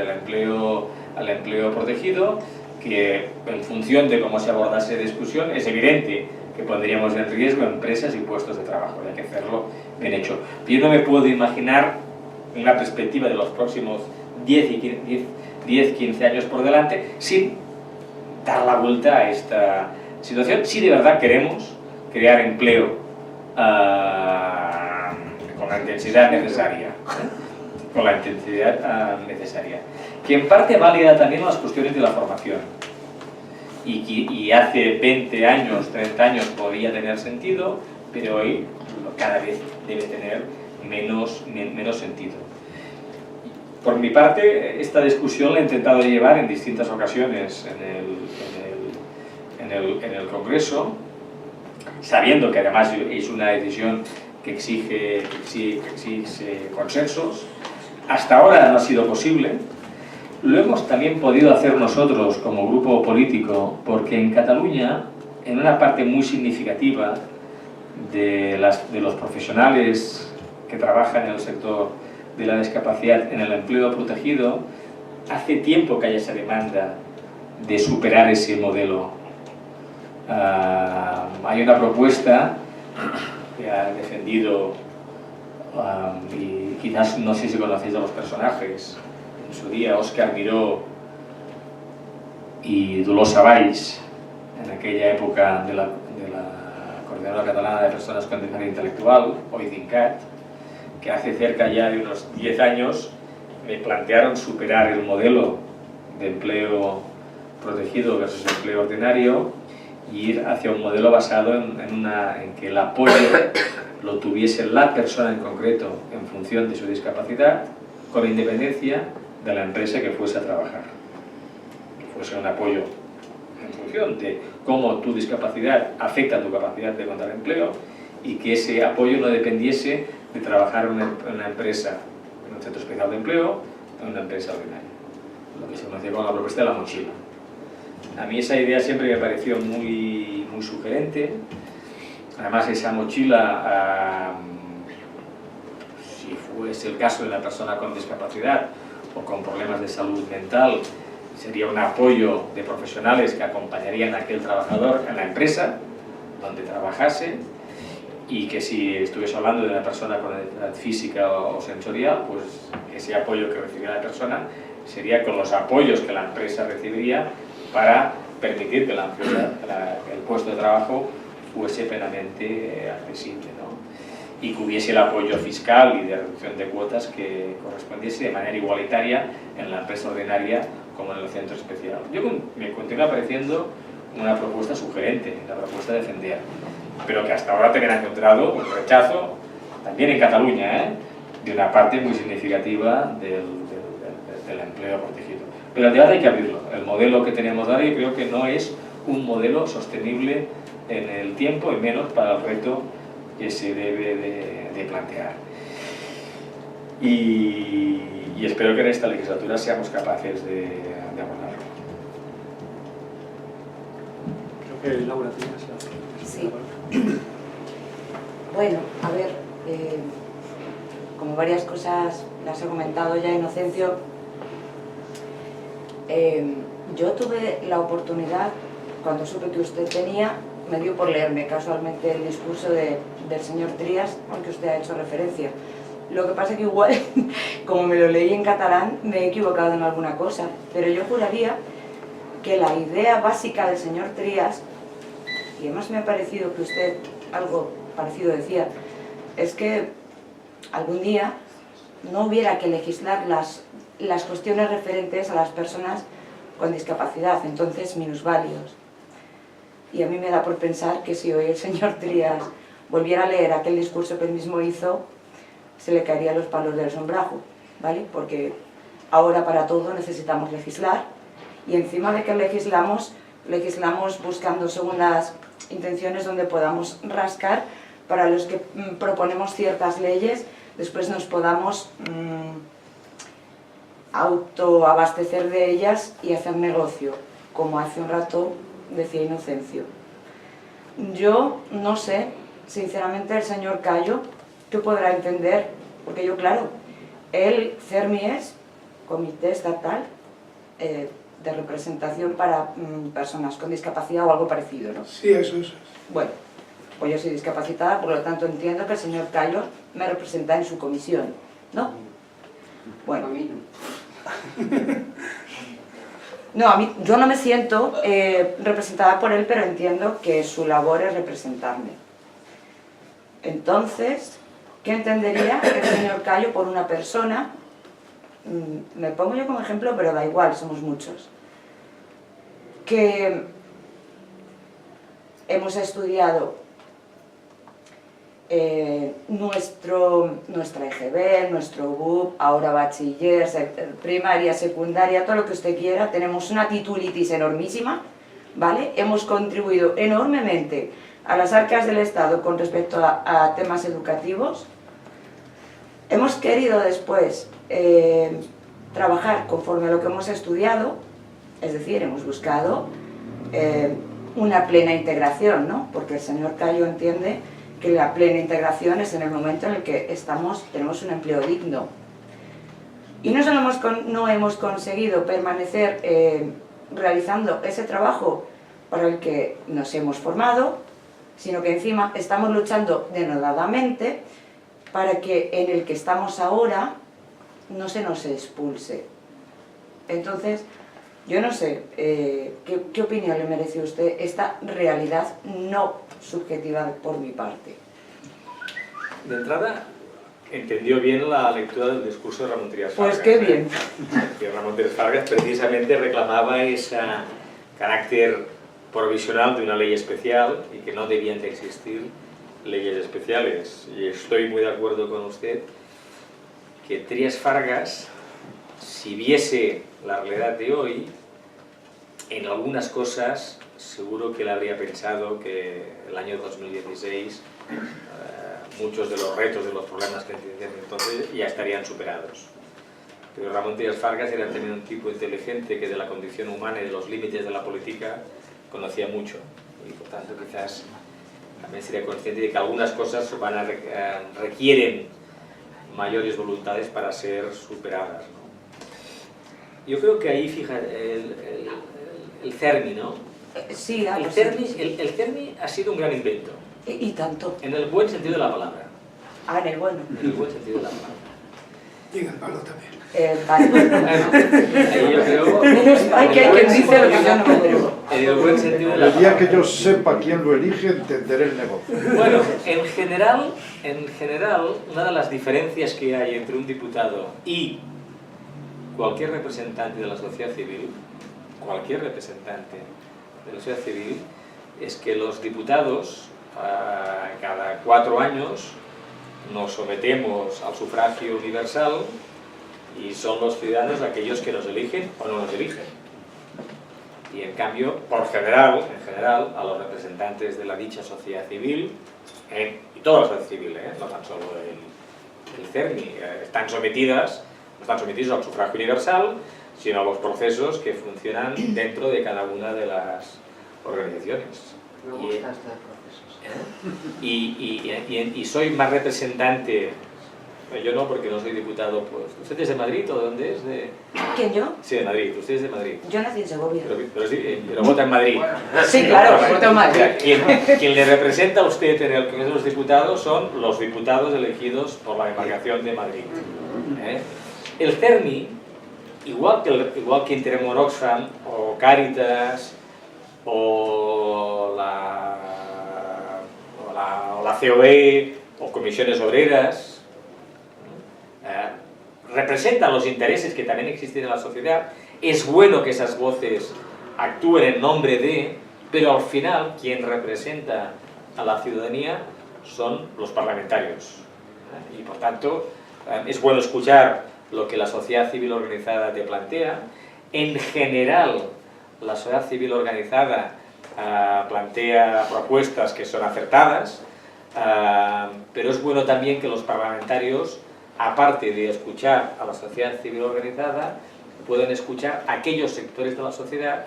al empleo protegido, que en función de cómo se abordase la discusión es evidente que pondríamos en riesgo empresas y puestos de trabajo. Hay que hacerlo bien hecho. Yo no me puedo imaginar una perspectiva de los próximos 10-15 años por delante sin dar la vuelta a esta situación, si de verdad queremos crear empleo con la intensidad necesaria, que en parte válida también las cuestiones de la formación, y hace 20 años, 30 años podía tener sentido, pero hoy cada vez debe tener menos sentido. Por mi parte, esta discusión la he intentado llevar en distintas ocasiones en el Congreso, sabiendo que además es una decisión que exige consensos. Hasta ahora no ha sido posible. Lo hemos también podido hacer nosotros como grupo político, porque en Cataluña, en una parte muy significativa de los profesionales que trabajan en el sector de la discapacidad, en el empleo protegido, hace tiempo que hay esa demanda de superar ese modelo. Hay una propuesta que ha defendido, y quizás no sé si conocéis a los personajes, en su día Óscar Miró y Dolors Savalls, en aquella época de la Coordinadora Catalana de Personas con Discapacidad Intelectual, hoy DINCAT, que hace cerca ya de unos 10 años me plantearon superar el modelo de empleo protegido versus empleo ordinario y ir hacia un modelo basado en que el apoyo lo tuviese la persona en concreto en función de su discapacidad, con independencia de la empresa que fuese a trabajar. Que fuese un apoyo en función de cómo tu discapacidad afecta a tu capacidad de encontrar empleo, y que ese apoyo no dependiese de trabajar en una empresa, en un centro especial de empleo o en una empresa ordinaria, lo que se conoce como la propuesta de la mochila. A mí esa idea siempre me pareció muy sugerente. Además, esa mochila, si fuese el caso de la persona con discapacidad o con problemas de salud mental, sería un apoyo de profesionales que acompañarían a aquel trabajador en la empresa donde trabajase, y que si estuviese hablando de una persona con enfermedad física o sensorial, pues ese apoyo que recibiría la persona sería con los apoyos que la empresa recibiría para permitir que el puesto de trabajo fuese plenamente accesible, ¿no? Y que hubiese el apoyo fiscal y de reducción de cuotas que correspondiese de manera igualitaria en la empresa ordinaria como en el centro especial. Me continúa pareciendo una propuesta sugerente, la propuesta de defender, pero que hasta ahora también ha encontrado un rechazo, también en Cataluña, de una parte muy significativa del empleo protegido. Pero el debate hay que abrirlo. El modelo que tenemos ahora yo creo que no es un modelo sostenible en el tiempo, y menos para el reto que se debe de plantear. Y espero que en esta legislatura seamos capaces de abordarlo. Creo que Laura tenías la... Sí. Bueno, a ver, como varias cosas las he comentado ya Inocencio, yo tuve la oportunidad, cuando supe que usted tenía, me dio por leerme casualmente el discurso del señor Trías, al que usted ha hecho referencia. Lo que pasa es que igual, como me lo leí en catalán, me he equivocado en alguna cosa, pero yo juraría que la idea básica del señor Trías, y además me ha parecido que usted algo parecido decía, es que algún día no hubiera que legislar las cuestiones referentes a las personas con discapacidad, entonces minusválidos. Y a mí me da por pensar que si hoy el señor Trías volviera a leer aquel discurso que él mismo hizo, se le caerían los palos del sombrajo, ¿vale? Porque ahora para todo necesitamos legislar, y encima de que legislamos buscando según las intenciones donde podamos rascar para los que proponemos ciertas leyes, después nos podamos autoabastecer de ellas y hacer negocio, como hace un rato decía Inocencio. Yo no sé, sinceramente, el señor Callo, ¿qué podrá entender? Porque yo, claro, el CERMI es Comité Estatal de Representación para Personas con Discapacidad o algo parecido, ¿no? Sí, eso es. Bueno, pues yo soy discapacitada, por lo tanto entiendo que el señor Callo me representa en su comisión, ¿no? Bueno, No, a mí, yo no me siento representada por él, pero entiendo que su labor es representarme. Entonces, ¿qué entendería el señor Callo por una persona? Me pongo yo como ejemplo, pero da igual, somos muchos. Que hemos estudiado nuestra EGB, nuestro BUP, ahora bachiller, primaria, secundaria, todo lo que usted quiera. Tenemos una titulitis enormísima, ¿vale? Hemos contribuido enormemente a las arcas del Estado con respecto a temas educativos. Hemos querido después trabajar conforme a lo que hemos estudiado, es decir, hemos buscado una plena integración, ¿no? Porque el señor Callo entiende que la plena integración es en el momento en el que tenemos un empleo digno. Y no solo no hemos conseguido permanecer realizando ese trabajo para el que nos hemos formado, sino que encima estamos luchando denodadamente para que en el que estamos ahora no se nos expulse. Entonces, yo no sé, ¿qué opinión le merece a usted esta realidad no subjetiva por mi parte? De entrada, entendió bien la lectura del discurso de Ramón Trias Fargas. Pues qué bien. Que Ramón Trias Fargas precisamente reclamaba ese carácter provisional de una ley especial y que no debían de existir leyes especiales. Y estoy muy de acuerdo con usted que Trias Fargas, si viese la realidad de hoy, en algunas cosas seguro que él habría pensado que el año 2016 muchos de los retos, de los problemas que entendían entonces ya estarían superados. Pero Ramón Trias Fargas era también un tipo inteligente que de la condición humana y de los límites de la política conocía mucho y por tanto quizás también sería consciente de que algunas cosas requieren mayores voluntades para ser superadas, ¿no? Yo creo que ahí, fíjate, el CERMI, ¿no? Sí, el CERMI ha sido un gran invento. Y tanto. En el buen sentido de la palabra. Ah, en el bueno. En el buen sentido de la palabra. Y en el malo también. Vale. Ahí yo creo... Menos mal que hay quien dice lo que yo no me atrevo. En el buen sentido de la El palabra. día que yo sepa quién lo elige, entenderé el negocio. Bueno, en general, una de las diferencias que hay entre un diputado y cualquier representante de la sociedad civil, es que los diputados, cada 4 años, nos sometemos al sufragio universal y son los ciudadanos aquellos que nos eligen o no nos eligen. Y en cambio, en general, a los representantes de la dicha sociedad civil, y toda la sociedad civil, no tan solo el CERMI, no están sometidos al sufragio universal, sino a los procesos que funcionan dentro de cada una de las organizaciones. Me gusta esto de procesos. Y soy más representante, yo no, porque no soy diputado, pues. ¿Usted es de Madrid o de dónde es? ¿Quién, yo? Sí, de Madrid, usted es de Madrid. Yo nací en Segovia. Pero vota en Madrid. Sí, claro, voto en Madrid. Quien le representa a usted en el Congreso de los Diputados son los diputados elegidos por la demarcación de Madrid. El CERMI, igual que Intermón Oxfam, o Cáritas, o la COE, o comisiones obreras, representan los intereses que también existen en la sociedad. Es bueno que esas voces actúen en nombre de, pero al final quien representa a la ciudadanía son los parlamentarios. Y por tanto, es bueno escuchar lo que la sociedad civil organizada te plantea. En general, la sociedad civil organizada plantea propuestas que son acertadas, pero es bueno también que los parlamentarios, aparte de escuchar a la sociedad civil organizada, pueden escuchar a aquellos sectores de la sociedad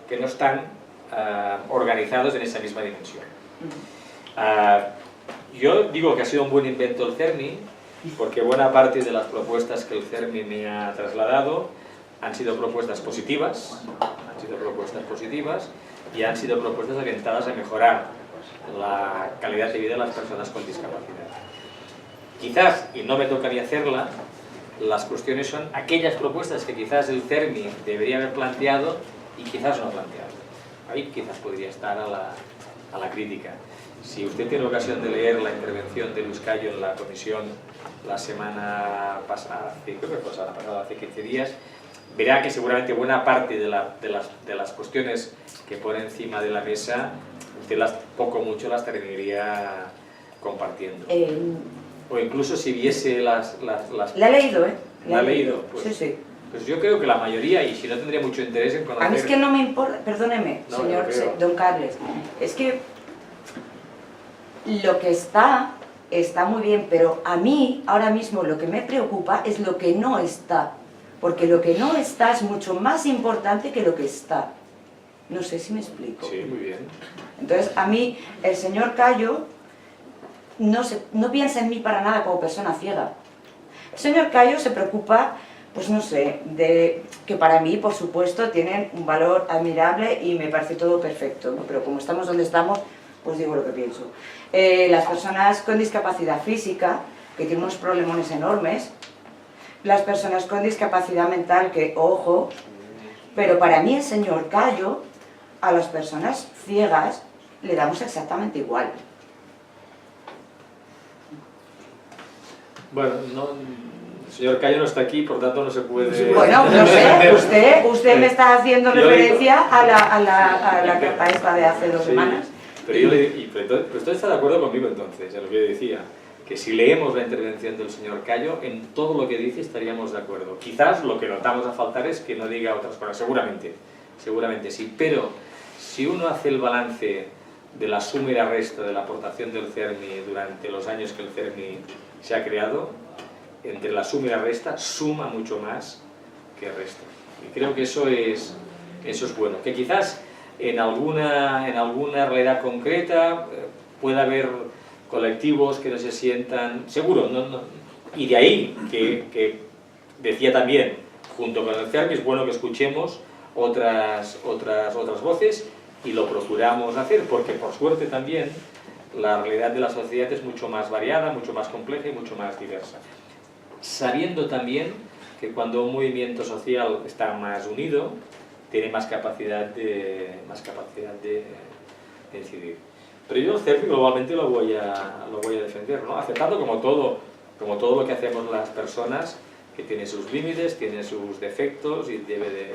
que no están organizados en esa misma dimensión. Yo digo que ha sido un buen invento el CERMI, porque buena parte de las propuestas que el CERMI me ha trasladado han sido propuestas positivas, y han sido propuestas orientadas a mejorar la calidad de vida de las personas con discapacidad. Quizás, y no me toca ni hacerla, las cuestiones son aquellas propuestas que quizás el CERMI debería haber planteado y quizás no ha planteado. Ahí quizás podría estar a la crítica. Si usted tiene ocasión de leer la intervención de Luis Cayo en la comisión la semana pasada, creo que fue la semana pasada, hace 15 días, verá que seguramente buena parte de las cuestiones que pone encima de la mesa, usted poco o mucho las terminaría compartiendo. O incluso si viese las... La he leído, ¿eh? ¿La ha leído? Pues, sí, sí. Pues yo creo que la mayoría, y si no tendría mucho interés en conocer... A mí es que no me importa, perdóneme, No, señor yo don Carles, es que lo que está muy bien, pero a mí ahora mismo lo que me preocupa es lo que no está, porque lo que no está es mucho más importante que lo que está. No sé si me explico. Sí, muy bien. Entonces, a mí, el señor Cayo no piensa en mí para nada como persona ciega. El señor Cayo se preocupa, pues no sé, de que para mí, por supuesto, tienen un valor admirable y me parece todo perfecto, ¿no? Pero como estamos donde estamos, pues digo lo que pienso. Las personas con discapacidad física, que tienen unos problemones enormes, las personas con discapacidad mental, que, ojo, pero para mí el señor Cayo, a las personas ciegas, le damos exactamente igual. Bueno, el señor Cayo no está aquí, por tanto no se puede... Bueno, no sé, usted me está haciendo referencia a la carta esta de hace 2 semanas. Pero usted está de acuerdo conmigo entonces, en lo que yo decía, que si leemos la intervención del señor Cayo, en todo lo que dice estaríamos de acuerdo. Quizás lo que notamos a faltar es que no diga otras cosas, seguramente sí, pero si uno hace el balance de la suma y la resta de la aportación del CERMI durante los años que el CERMI se ha creado, entre la suma y la resta, suma mucho más que resta. Y creo que eso es bueno. Que quizás en alguna realidad concreta pueda haber colectivos que no se sientan... Seguro, y de ahí que decía también, junto con el CERMI, es bueno que escuchemos otras voces y lo procuramos hacer, porque por suerte también la realidad de la sociedad es mucho más variada, mucho más compleja y mucho más diversa. Sabiendo también que cuando un movimiento social está más unido, tiene más capacidad de incidir. Pero yo el CERMI globalmente lo voy a defender, ¿no? Aceptando como todo lo que hacemos las personas, que tiene sus límites, tiene sus defectos y debe de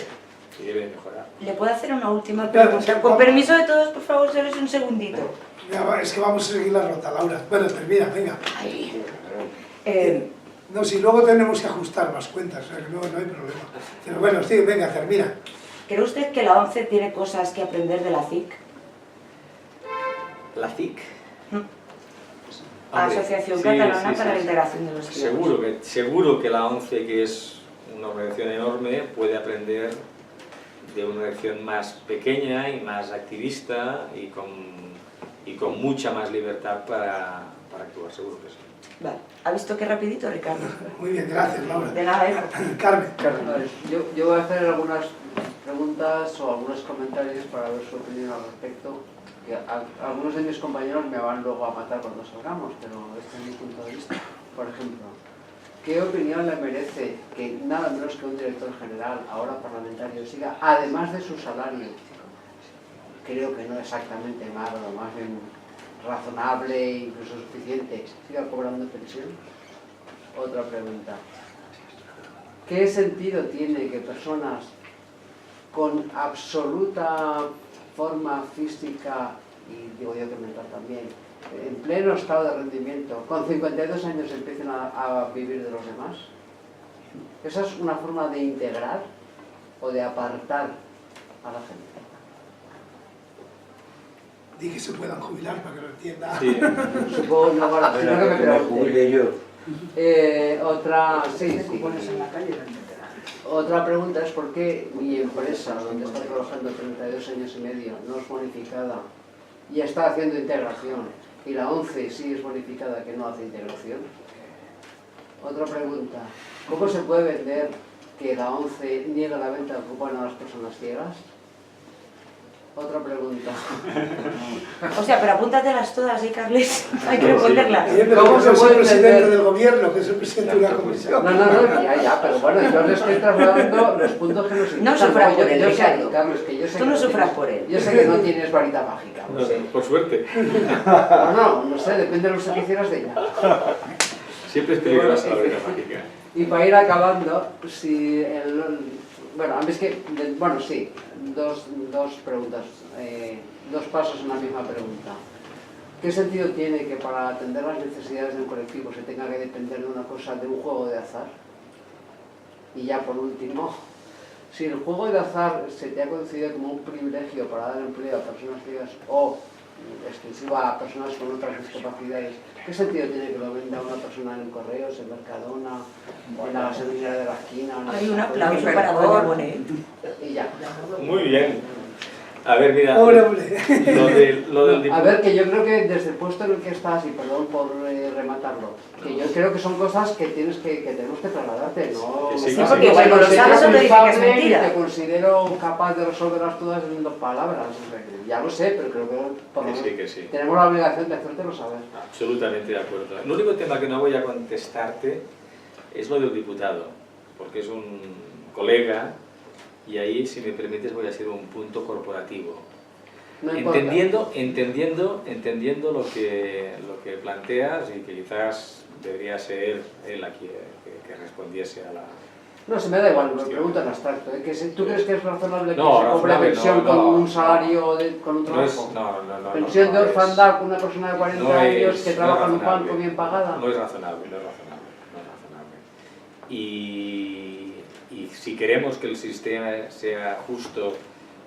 mejorar. ¿Le puedo hacer una última pregunta? Con permiso de todos, por favor, solo es un segundito. Es que vamos a seguir la rota, Laura. Bueno, termina, venga. No, si luego tenemos que ajustar más cuentas, o sea que no hay problema. Pero bueno, sí, venga, termina. ¿Cree usted que la ONCE tiene cosas que aprender de la CIC? ¿La CIC? Asociación Catalana para la Integración de los Ciegos. Seguro que la ONCE, que es una organización enorme, puede aprender de una organización más pequeña y más activista y con mucha más libertad para actuar, seguro que sí. Vale. ¿Ha visto qué rapidito, Ricardo? Muy bien, gracias, Laura. De nada, Carmen. Yo voy a hacer algunas preguntas o algunos comentarios para ver su opinión al respecto. Que algunos de mis compañeros me van luego a matar cuando salgamos, pero este es mi punto de vista. Por ejemplo, ¿qué opinión le merece que nada menos que un director general, ahora parlamentario, siga, además de su salario, creo que no exactamente magro, más bien razonable e incluso suficiente, siga cobrando pensión? Otra pregunta. ¿Qué sentido tiene que personas con absoluta forma física, y digo yo que mental también, en pleno estado de rendimiento, con 52 años empiecen a vivir de los demás? ¿Esa es una forma de integrar o de apartar a la gente? Di que se puedan jubilar para que lo entienda. Sí. Supongo que me pregunte. yo. Otra pregunta es por qué mi empresa, donde está trabajando 32 años y medio, no es bonificada y está haciendo integración, y la ONCE sí es bonificada que no hace integración. Otra pregunta, ¿cómo se puede vender que la ONCE niega la venta de cupón a las personas ciegas? Otra pregunta. O sea, pero apúntatelas todas, Carles, hay que responderlas. Oye, pero ¿Cómo que se no es puede el presidente entender? del gobierno, que es el presidente de una comisión. No, ya, pero bueno, yo le estoy trasladando los puntos que nos No sufras por él, yo sé, Ricardo. Carlos, que yo sé Tú que no sufras tienes- por él. Yo sé que no tienes varita mágica, No, lo sé. por suerte. No sé, depende de lo que quisieras de ella. Siempre es peligrosa la varita mágica. Y para ir acabando, si bueno, a mí es que, bueno, sí, dos preguntas, dos pasos en la misma pregunta. ¿Qué sentido tiene que para atender las necesidades del colectivo se tenga que depender de una cosa, de un juego de azar? Y ya por último, si el juego de azar se te ha concedido como un privilegio para dar empleo a personas ciegas o exclusiva a personas con otras discapacidades, ¿qué sentido tiene que lo venda una persona en Correos, en Mercadona, o en la gasolinera de la esquina? o en el Hay un Mercadona? aplauso para Doña Bonet. Y ya. Muy bien. A ver, mira, Pobre hombre. lo del A diputado. ver, que yo creo que desde el puesto en el que estás, y perdón por rematarlo, que yo creo que son cosas que tenemos que trasladarte, ¿no? Que sí, Sí, porque igual no lo sabes o te dice que es mentira. Te considero capaz de resolverlas todas en 2 palabras, o sea, que ya lo sé, pero creo que por lo Que sí, menos que sí. tenemos la obligación de hacértelo saber. Absolutamente de acuerdo. El único tema que no voy a contestarte es lo del diputado, porque es un colega y ahí, si me permites, voy a hacer un punto corporativo. No importa. Entendiendo lo que planteas y que quizás debería ser él aquí que respondiese a la... No, se me da igual, me pregunto en abstracto. ¿Eh? ¿Tú crees que es razonable que No, se cobre razonable, pensión no, con no, un salario, con un No es, trabajo? no, Pensión de no es- orfandad con una persona de 40 no años es- que no es trabaja en un razonable. banco bien pagada. No es razonable. Y si queremos que el sistema sea justo,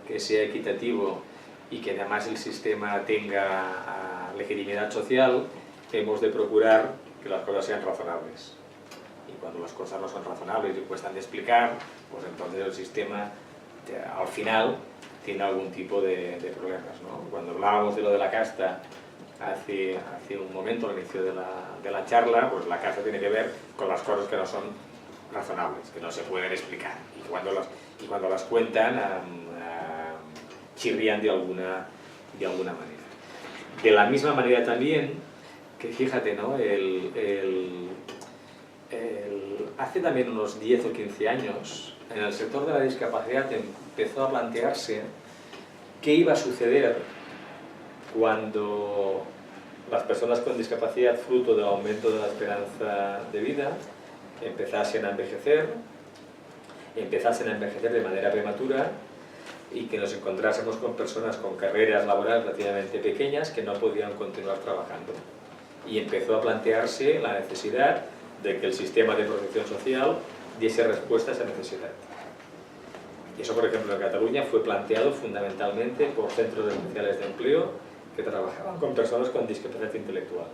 que sea equitativo y que además el sistema tenga legitimidad social, hemos de procurar que las cosas sean razonables. Y cuando las cosas no son razonables y cuestan de explicar, pues entonces el sistema al final tiene algún tipo de problemas, ¿no? Cuando hablábamos de lo de la casta hace un momento, al inicio de la charla, pues la casta tiene que ver con las cosas que no son razonables, que no se pueden explicar. Y cuando las cuentan, chirrían de alguna manera. De la misma manera también, que fíjate, ¿no? Hace también unos 10 o 15 años, en el sector de la discapacidad empezó a plantearse qué iba a suceder cuando las personas con discapacidad, fruto del aumento de la esperanza de vida, empezasen a envejecer de manera prematura y que nos encontrásemos con personas con carreras laborales relativamente pequeñas que no podían continuar trabajando. Y empezó a plantearse la necesidad de que el sistema de protección social diese respuesta a esa necesidad. Y eso, por ejemplo, en Cataluña fue planteado fundamentalmente por centros especiales de empleo que trabajaban con personas con discapacidad intelectual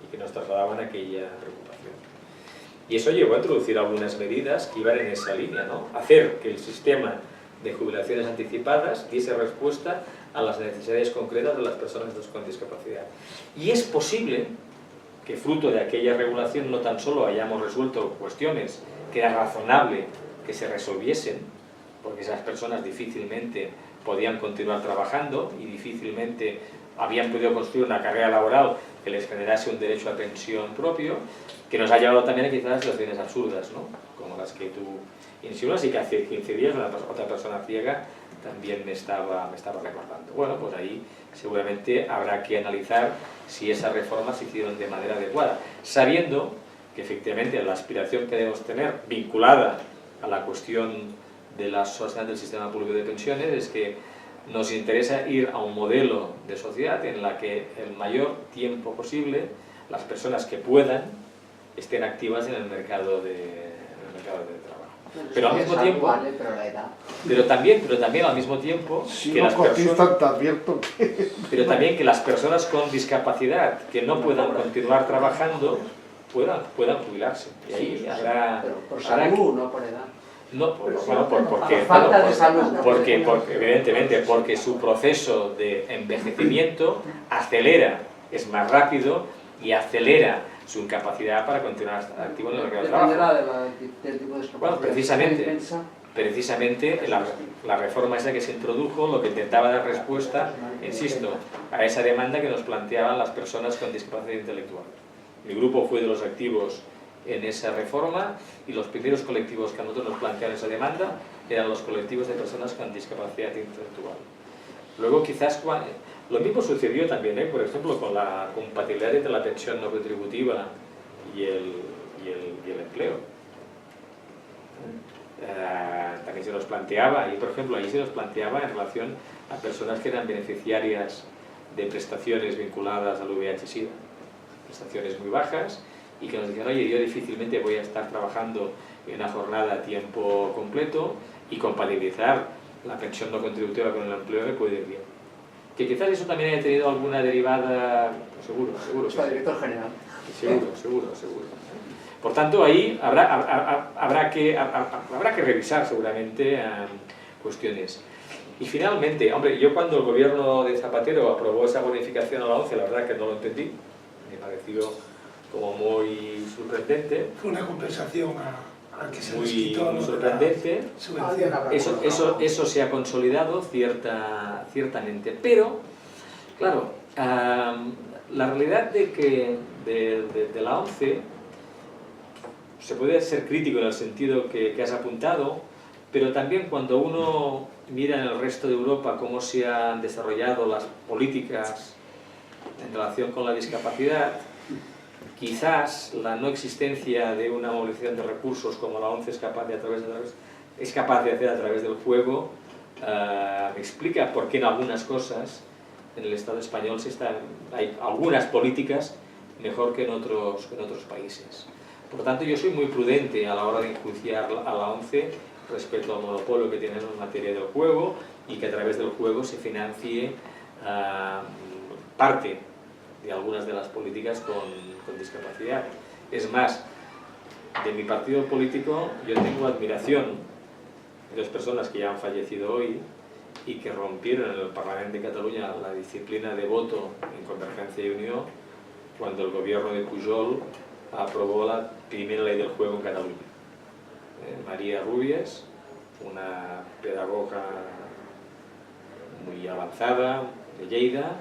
y que nos trasladaban aquella preocupación. Y eso llevó a introducir algunas medidas que iban en esa línea, ¿no? Hacer que el sistema de jubilaciones anticipadas diese respuesta a las necesidades concretas de las personas con discapacidad. Y es posible que fruto de aquella regulación no tan solo hayamos resuelto cuestiones que era razonable que se resolviesen, porque esas personas difícilmente podían continuar trabajando y difícilmente habían podido construir una carrera laboral que les generase un derecho a pensión propio, que nos ha llevado también a quizás situaciones absurdas, ¿no? Como las que tú insinúas y que hace 15 días otra persona ciega también me estaba recordando. Bueno, pues ahí seguramente habrá que analizar si esas reformas se hicieron de manera adecuada, sabiendo que efectivamente la aspiración que debemos tener vinculada a la cuestión de la sociedad del sistema público de pensiones es que nos interesa ir a un modelo de sociedad en la que el mayor tiempo posible las personas que puedan estén activas en el mercado de trabajo. Bueno, Pero al sí, mismo es tiempo, vale, pero la edad. pero también al mismo tiempo Si que no las personas, cotizan, te advierto que... pero también que las personas con discapacidad que no puedan continuar trabajando puedan jubilarse. Y ahí Sí, habrá, pero por habrá salud, no por edad. no, bueno, porque, Falta de salud. porque evidentemente, porque su proceso de envejecimiento acelera, es más rápido y acelera su incapacidad para continuar activo en el mercado de trabajo. Dependerá del tipo de discapacidad. Bueno, precisamente. Pensa. precisamente la reforma esa que se introdujo lo que intentaba dar respuesta, insisto, a esa demanda que nos planteaban las personas con discapacidad intelectual. Mi grupo fue de los activos en esa reforma y los primeros colectivos que a nosotros nos plantearon esa demanda eran los colectivos de personas con discapacidad intelectual. Luego quizás lo mismo sucedió también, por ejemplo, con la compatibilidad entre la pensión no contributiva y el empleo. También se nos planteaba, y por ejemplo ahí se nos planteaba en relación a personas que eran beneficiarias de prestaciones vinculadas al VIH-Sida, prestaciones muy bajas, y que nos decían, oye, yo difícilmente voy a estar trabajando en una jornada a tiempo completo y compatibilizar la pensión no contributiva con el empleo me puede ir bien. Que quizás eso también haya tenido alguna derivada, seguro. Está director general. Seguro. Por tanto, ahí habrá que revisar seguramente cuestiones. Y finalmente, hombre, yo cuando el gobierno de Zapatero aprobó esa bonificación a la ONCE, la verdad que no lo entendí, me pareció como muy sorprendente. Fue una compensación a que se les Muy quitó sorprendente. Eso se ha consolidado ciertamente, pero claro, la realidad de la ONCE se puede ser crítico en el sentido que has apuntado, pero también cuando uno mira en el resto de Europa cómo se han desarrollado las políticas en relación con la discapacidad, quizás la no existencia de una movilización de recursos como la ONCE es capaz de hacer a través del juego, explica por qué en algunas cosas en el Estado español hay algunas políticas mejor que en otros países. Por lo tanto, yo soy muy prudente a la hora de enjuiciar a la ONCE respecto al monopolio que tienen en materia del juego y que a través del juego se financie parte de algunas de las políticas con discapacidad. Es más, de mi partido político yo tengo admiración de las personas que ya han fallecido hoy y que rompieron en el Parlamento de Cataluña la disciplina de voto en Convergencia y Unió cuando el gobierno de Pujol aprobó la primera ley del juego en Cataluña. María Rubias, una pedagoga muy avanzada de Lleida,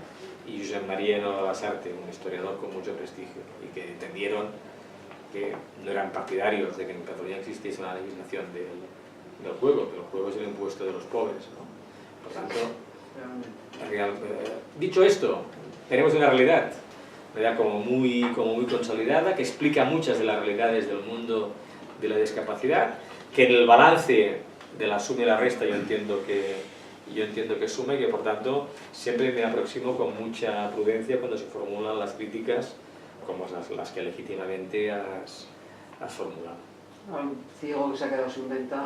y Josep María Nola Basarte, un historiador con mucho prestigio, y que entendieron que no eran partidarios de que en Cataluña existiese una legislación del juego, que el juego es el impuesto de los pobres, ¿no? Por tanto, dicho esto, tenemos una realidad como muy consolidada, que explica muchas de las realidades del mundo de la discapacidad, que en el balance de la suma y la resta yo entiendo que suma, y que por tanto siempre me aproximo con mucha prudencia cuando se formulan las críticas como las que legítimamente has formulado. Al ciego que se ha quedado sin venta.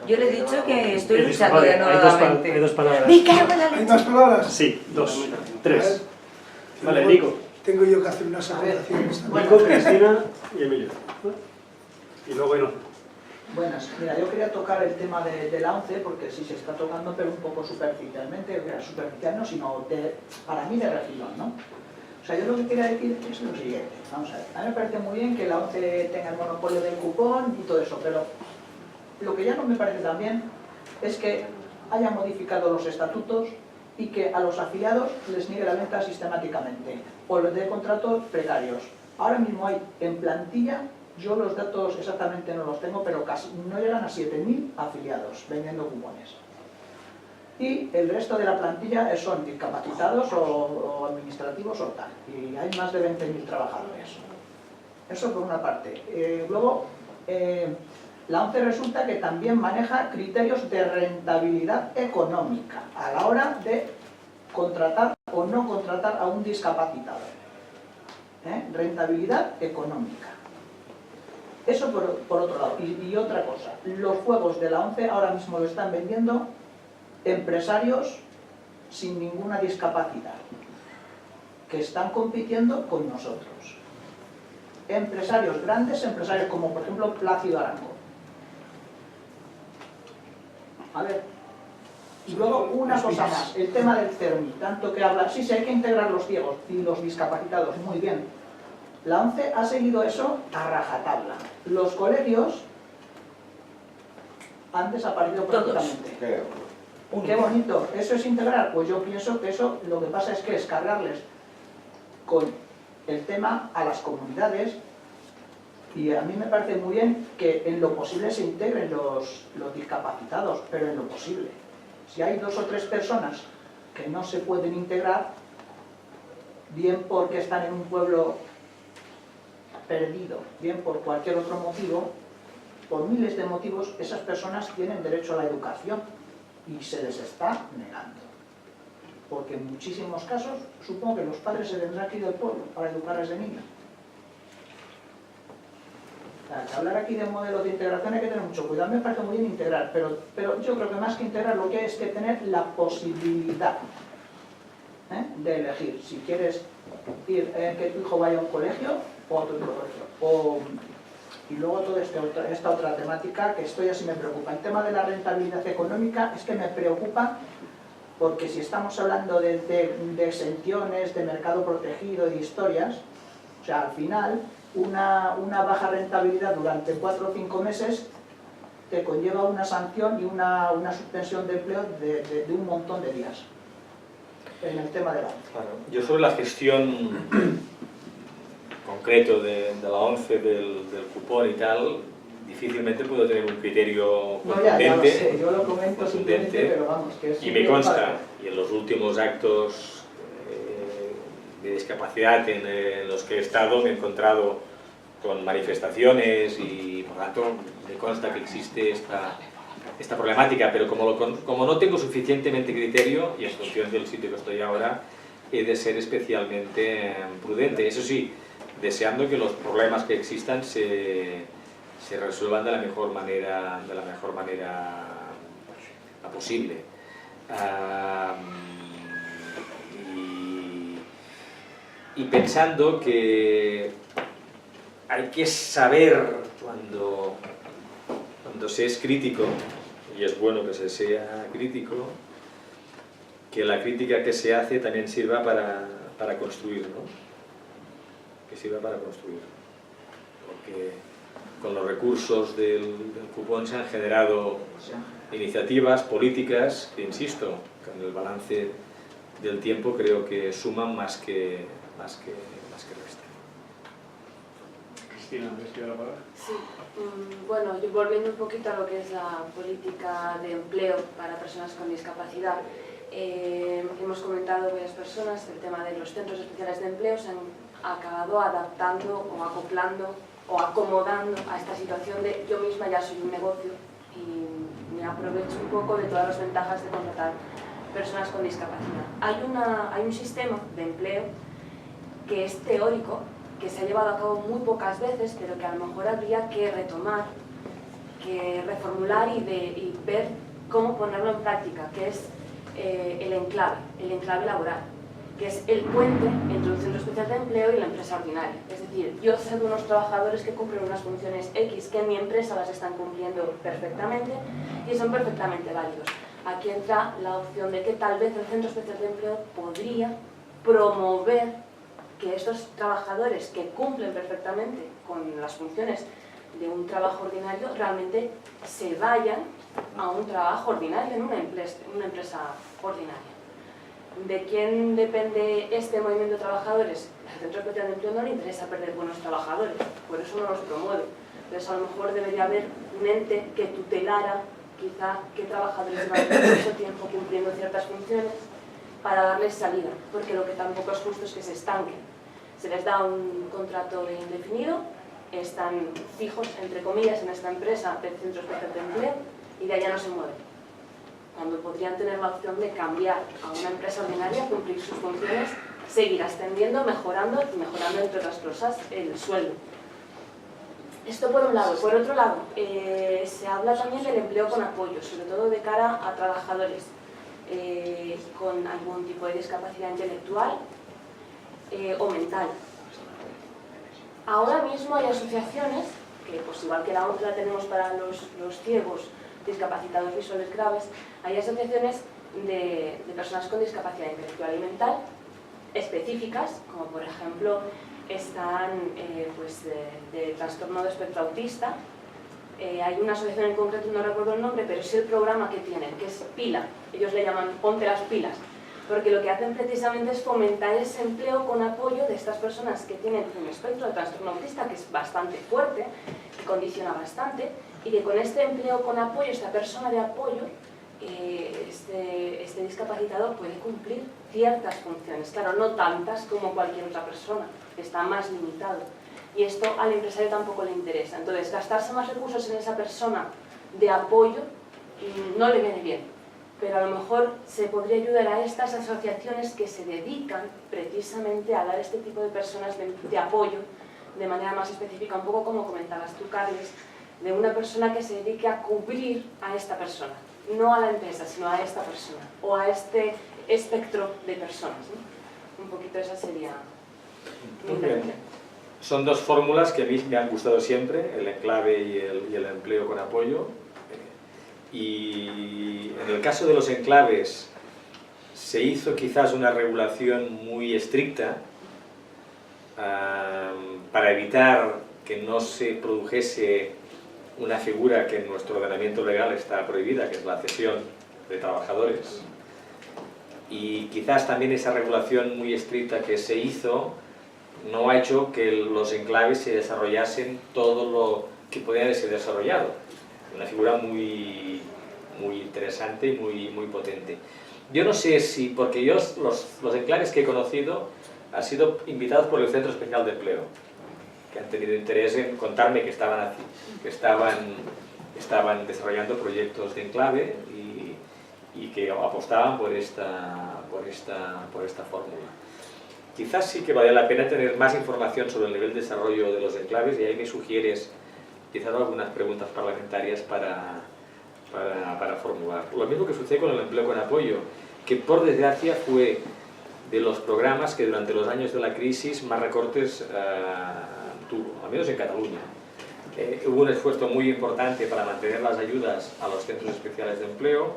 Yo le he dicho que estoy luchando de nuevamente. Hay dos palabras. ¡Me cago en la ¿Hay leche! más palabras? Sí, dos, A ver, tres. Vale, Nico. Tengo yo que hacer unas anotaciones también. Nico, Cristina y Emilio. Y luego Ino. Buenas, mira, yo quería tocar el tema de la ONCE porque sí se está tocando, pero un poco superficialmente, superficial no, sino para mí de refilón, ¿no? O sea, yo lo que quería decir es lo siguiente, vamos a ver, a mí me parece muy bien que la ONCE tenga el monopolio del cupón y todo eso, pero lo que ya no me parece tan bien es que haya modificado los estatutos y que a los afiliados les niegue la venta sistemáticamente, o les dé contratos precarios. Ahora mismo hay en plantilla, yo los datos exactamente no los tengo, pero casi no llegan a 7.000 afiliados vendiendo cupones. Y el resto de la plantilla son discapacitados o administrativos o tal. Y hay más de 20.000 trabajadores. Eso por una parte. Luego, la ONCE resulta que también maneja criterios de rentabilidad económica a la hora de contratar o no contratar a un discapacitado. Rentabilidad económica. Eso por otro lado. Y otra cosa, los juegos de la ONCE ahora mismo lo están vendiendo empresarios sin ninguna discapacidad, que están compitiendo con nosotros. Empresarios grandes, empresarios como por ejemplo Plácido Arango. A ver, y luego una cosa más, el tema del CERMI, tanto que habla, sí, hay que integrar los ciegos y los discapacitados, muy bien. La ONCE ha seguido eso a rajatabla. Los colegios han desaparecido Todos. prácticamente. Qué bonito, ¿eso es integrar? Pues yo pienso que eso lo que pasa es que es cargarles con el tema a las comunidades, y a mí me parece muy bien que en lo posible se integren los discapacitados, pero en lo posible. Si hay 2 o 3 personas que no se pueden integrar, bien porque están en un pueblo perdido, bien por cualquier otro motivo, por miles de motivos, esas personas tienen derecho a la educación y se les está negando. Porque en muchísimos casos, supongo que los padres se tendrán que ir del pueblo para educar a ese niño. O sea, que hablar aquí de modelos de integración hay que tener mucho cuidado. Me parece muy bien integrar, pero yo creo que más que integrar lo que hay es que tener la posibilidad de elegir si quieres ir, que tu hijo vaya a un colegio o a otro colegio. Y luego toda esta otra temática que esto ya sí me preocupa. El tema de la rentabilidad económica es que me preocupa porque si estamos hablando de exenciones, de mercado protegido, de historias, o sea, al final una baja rentabilidad durante 4 o 5 meses te conlleva una sanción y una suspensión de empleo de un montón de días en el tema de la ONCE. Claro. Yo sobre la gestión concreto de la ONCE, del cupón y tal, difícilmente puedo tener un criterio No, ya lo contundente, sé, yo lo comento simplemente, pero vamos, que es... y me consta, y en los últimos actos de discapacidad en los que he estado me he encontrado con manifestaciones y por lo tanto me consta que existe esta problemática, pero como no tengo suficientemente criterio y en función del sitio que estoy ahora, he de ser especialmente prudente. Eso sí, deseando que los problemas que existan se resuelvan de la mejor manera posible. Y pensando que hay que saber cuando se es crítico, y es bueno que se sea crítico, que la crítica que se hace también sirva para construir, ¿no? Que sirva para construir. Porque con los recursos del cupón se han generado iniciativas políticas que, insisto, con el balance del tiempo creo que suman más que restan. Cristina, ¿ves que la palabra? Sí, bueno, yo volviendo un poquito a lo que es la política de empleo para personas con discapacidad, hemos comentado varias personas el tema de los centros especiales de empleo se han acabado adaptando o acoplando o acomodando a esta situación de yo misma ya soy un negocio y me aprovecho un poco de todas las ventajas de contratar personas con discapacidad. Hay un sistema de empleo que es teórico, que se ha llevado a cabo muy pocas veces, pero que a lo mejor habría que retomar, que reformular y ver cómo ponerlo en práctica, que es el enclave laboral, que es el puente entre un centro especial de empleo y la empresa ordinaria. Es decir, yo sé de unos trabajadores que cumplen unas funciones X que en mi empresa las están cumpliendo perfectamente y son perfectamente válidos. Aquí entra la opción de que tal vez el centro especial de empleo podría promover que estos trabajadores que cumplen perfectamente con las funciones de un trabajo ordinario realmente se vayan a un trabajo ordinario en una empresa ordinaria. ¿De quién depende este movimiento de trabajadores? Al Centro Especial de Empleo no le interesa perder buenos trabajadores, por eso no los promueve. Entonces a lo mejor debería haber un ente que tutelara quizá qué trabajadores llevan mucho tiempo cumpliendo ciertas funciones para darles salida, porque lo que tampoco es justo es que se estanquen. Se les da un contrato indefinido, están fijos, entre comillas, en esta empresa del Centro Especial de Empleo y de allá no se mueven. Cuando podrían tener la opción de cambiar a una empresa ordinaria, cumplir sus funciones, seguir ascendiendo, mejorando y mejorando, entre otras cosas, el sueldo. Esto por un lado. Por otro lado, se habla también del empleo con apoyo, sobre todo de cara a trabajadores con algún tipo de discapacidad intelectual o mental. Ahora mismo hay asociaciones, que pues igual que la ONCE la tenemos para los ciegos discapacitados visuales graves, hay asociaciones de personas con discapacidad intelectual y mental específicas, como por ejemplo están de trastorno de espectro autista, hay una asociación en concreto, no recuerdo el nombre, pero sí el programa que tienen, que es PILA, ellos le llaman Ponte las Pilas, porque lo que hacen precisamente es fomentar ese empleo con apoyo de estas personas que tienen un espectro de trastorno autista que es bastante fuerte, que condiciona bastante, y que con este empleo con apoyo, esta persona de apoyo, este discapacitado puede cumplir ciertas funciones, claro, no tantas como cualquier otra persona, está más limitado. Y esto al empresario tampoco le interesa. Entonces, gastarse más recursos en esa persona de apoyo no le viene bien. Pero a lo mejor se podría ayudar a estas asociaciones que se dedican precisamente a dar este tipo de personas de apoyo de manera más específica, un poco como comentabas tú, Carles, de una persona que se dedique a cubrir a esta persona, no a la empresa, sino a esta persona, o a este espectro de personas, ¿no? Un poquito esa sería mi intervención. Son dos fórmulas que a mí me han gustado siempre, el enclave y el empleo con apoyo. Y en el caso de los enclaves se hizo quizás una regulación muy estricta para evitar que no se produjese una figura que en nuestro ordenamiento legal está prohibida, que es la cesión de trabajadores. Y quizás también esa regulación muy estricta que se hizo no ha hecho que los enclaves se desarrollasen todo lo que podía haberse desarrollado. Una figura muy interesante y muy potente. Yo no sé si, porque yo los enclaves que he conocido han sido invitados por el Centro Especial de Empleo, que han tenido interés en contarme que estaban desarrollando proyectos de enclave y que apostaban por esta fórmula. Quizás sí que vale la pena tener más información sobre el nivel de desarrollo de los enclaves y ahí me sugieres quizás algunas preguntas parlamentarias para formular. Lo mismo que sucede con el empleo con apoyo, que por desgracia fue de los programas que durante los años de la crisis más recortes tuvo, al menos en Cataluña. Hubo un esfuerzo muy importante para mantener las ayudas a los centros especiales de empleo,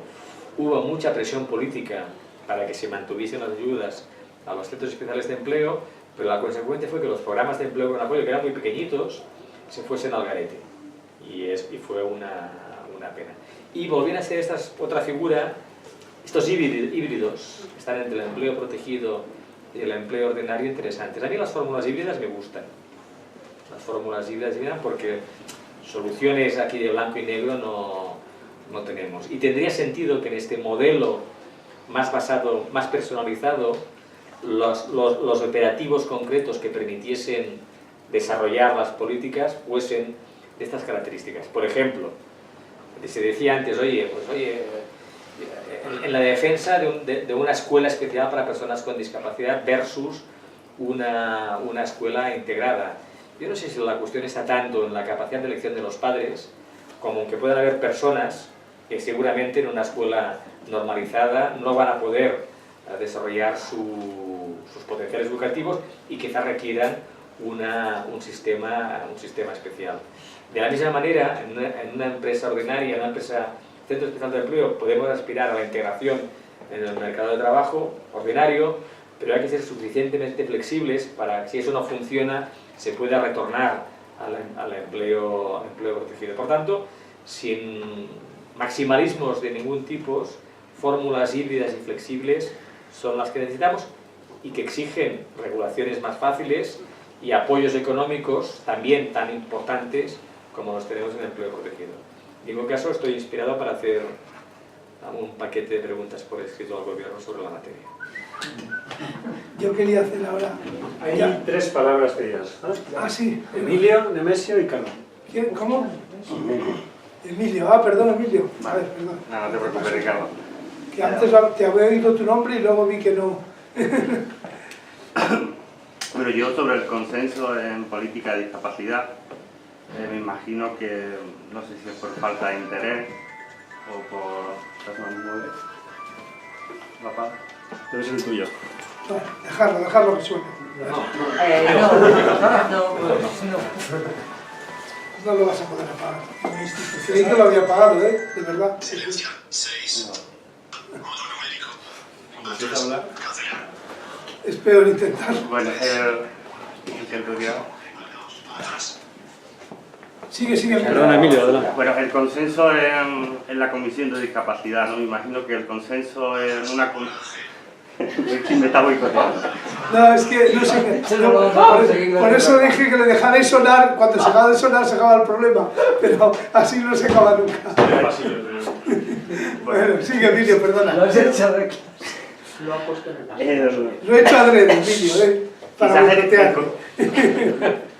hubo mucha presión política para que se mantuviesen las ayudas a los centros especiales de empleo, pero la consecuencia fue que los programas de empleo con apoyo, que eran muy pequeñitos, se fuesen al garete. Y fue una pena. Y volvían a ser otra figura, estos híbridos, que están entre el empleo protegido y el empleo ordinario, interesantes. A mí las fórmulas híbridas me gustan. Las fórmulas híbridas porque soluciones aquí de blanco y negro no tenemos. Y tendría sentido que en este modelo más basado, más personalizado, los operativos concretos que permitiesen desarrollar las políticas fuesen de estas características. Por ejemplo, se decía antes, en la defensa de una escuela especial para personas con discapacidad versus una escuela integrada. Yo no sé si la cuestión está tanto en la capacidad de elección de los padres como en que puedan haber personas que seguramente en una escuela normalizada no van a poder desarrollar sus potenciales educativos y quizás requieran un sistema especial. De la misma manera, en una empresa ordinaria, en una empresa centro especial de empleo, podemos aspirar a la integración en el mercado de trabajo ordinario, pero hay que ser suficientemente flexibles para que, si eso no funciona, se pueda retornar al empleo protegido. Por tanto, sin maximalismos de ningún tipo, fórmulas híbridas y flexibles son las que necesitamos y que exigen regulaciones más fáciles y apoyos económicos también tan importantes como los tenemos en el empleo protegido. En ningún caso estoy inspirado para hacer un paquete de preguntas por escrito al gobierno sobre la materia. Yo quería hacer ahora... Hay tres palabras pedidas, ¿no? Ah, sí. Emilio, Nemesio y Carmen. ¿Quién? ¿Cómo? Emilio. Ah, perdón, Emilio. A ver, perdón. No te preocupes, Ricardo. Que antes te había oído tu nombre y luego vi que no. Bueno, yo sobre el consenso en política de discapacidad, me imagino que, no sé si es por falta de interés o por... ¿Estás mueve? ¿La paz? Debe ser el tuyo. No, dejarlo que suene. No lo vas a poder apagar. Creí que lo había apagado, de verdad. ¿Empieza a hablar? Es peor intentar. Bueno, intento ya. Sigue. Perdona, Emilio, adelante. Bueno, el consenso en la Comisión de Discapacidad, ¿no? Me imagino que el consenso en una... Me está boicoteando. No, es que no sé qué. Por eso dije que le dejaréis sonar, cuando se acaba de sonar se acaba el problema, pero así no se acaba nunca. Bueno, sigue Emilio, perdona. Lo has hecho de clase. Lo ha puesto en el paso. Lo he hecho adrede, Emilio, para boicotear.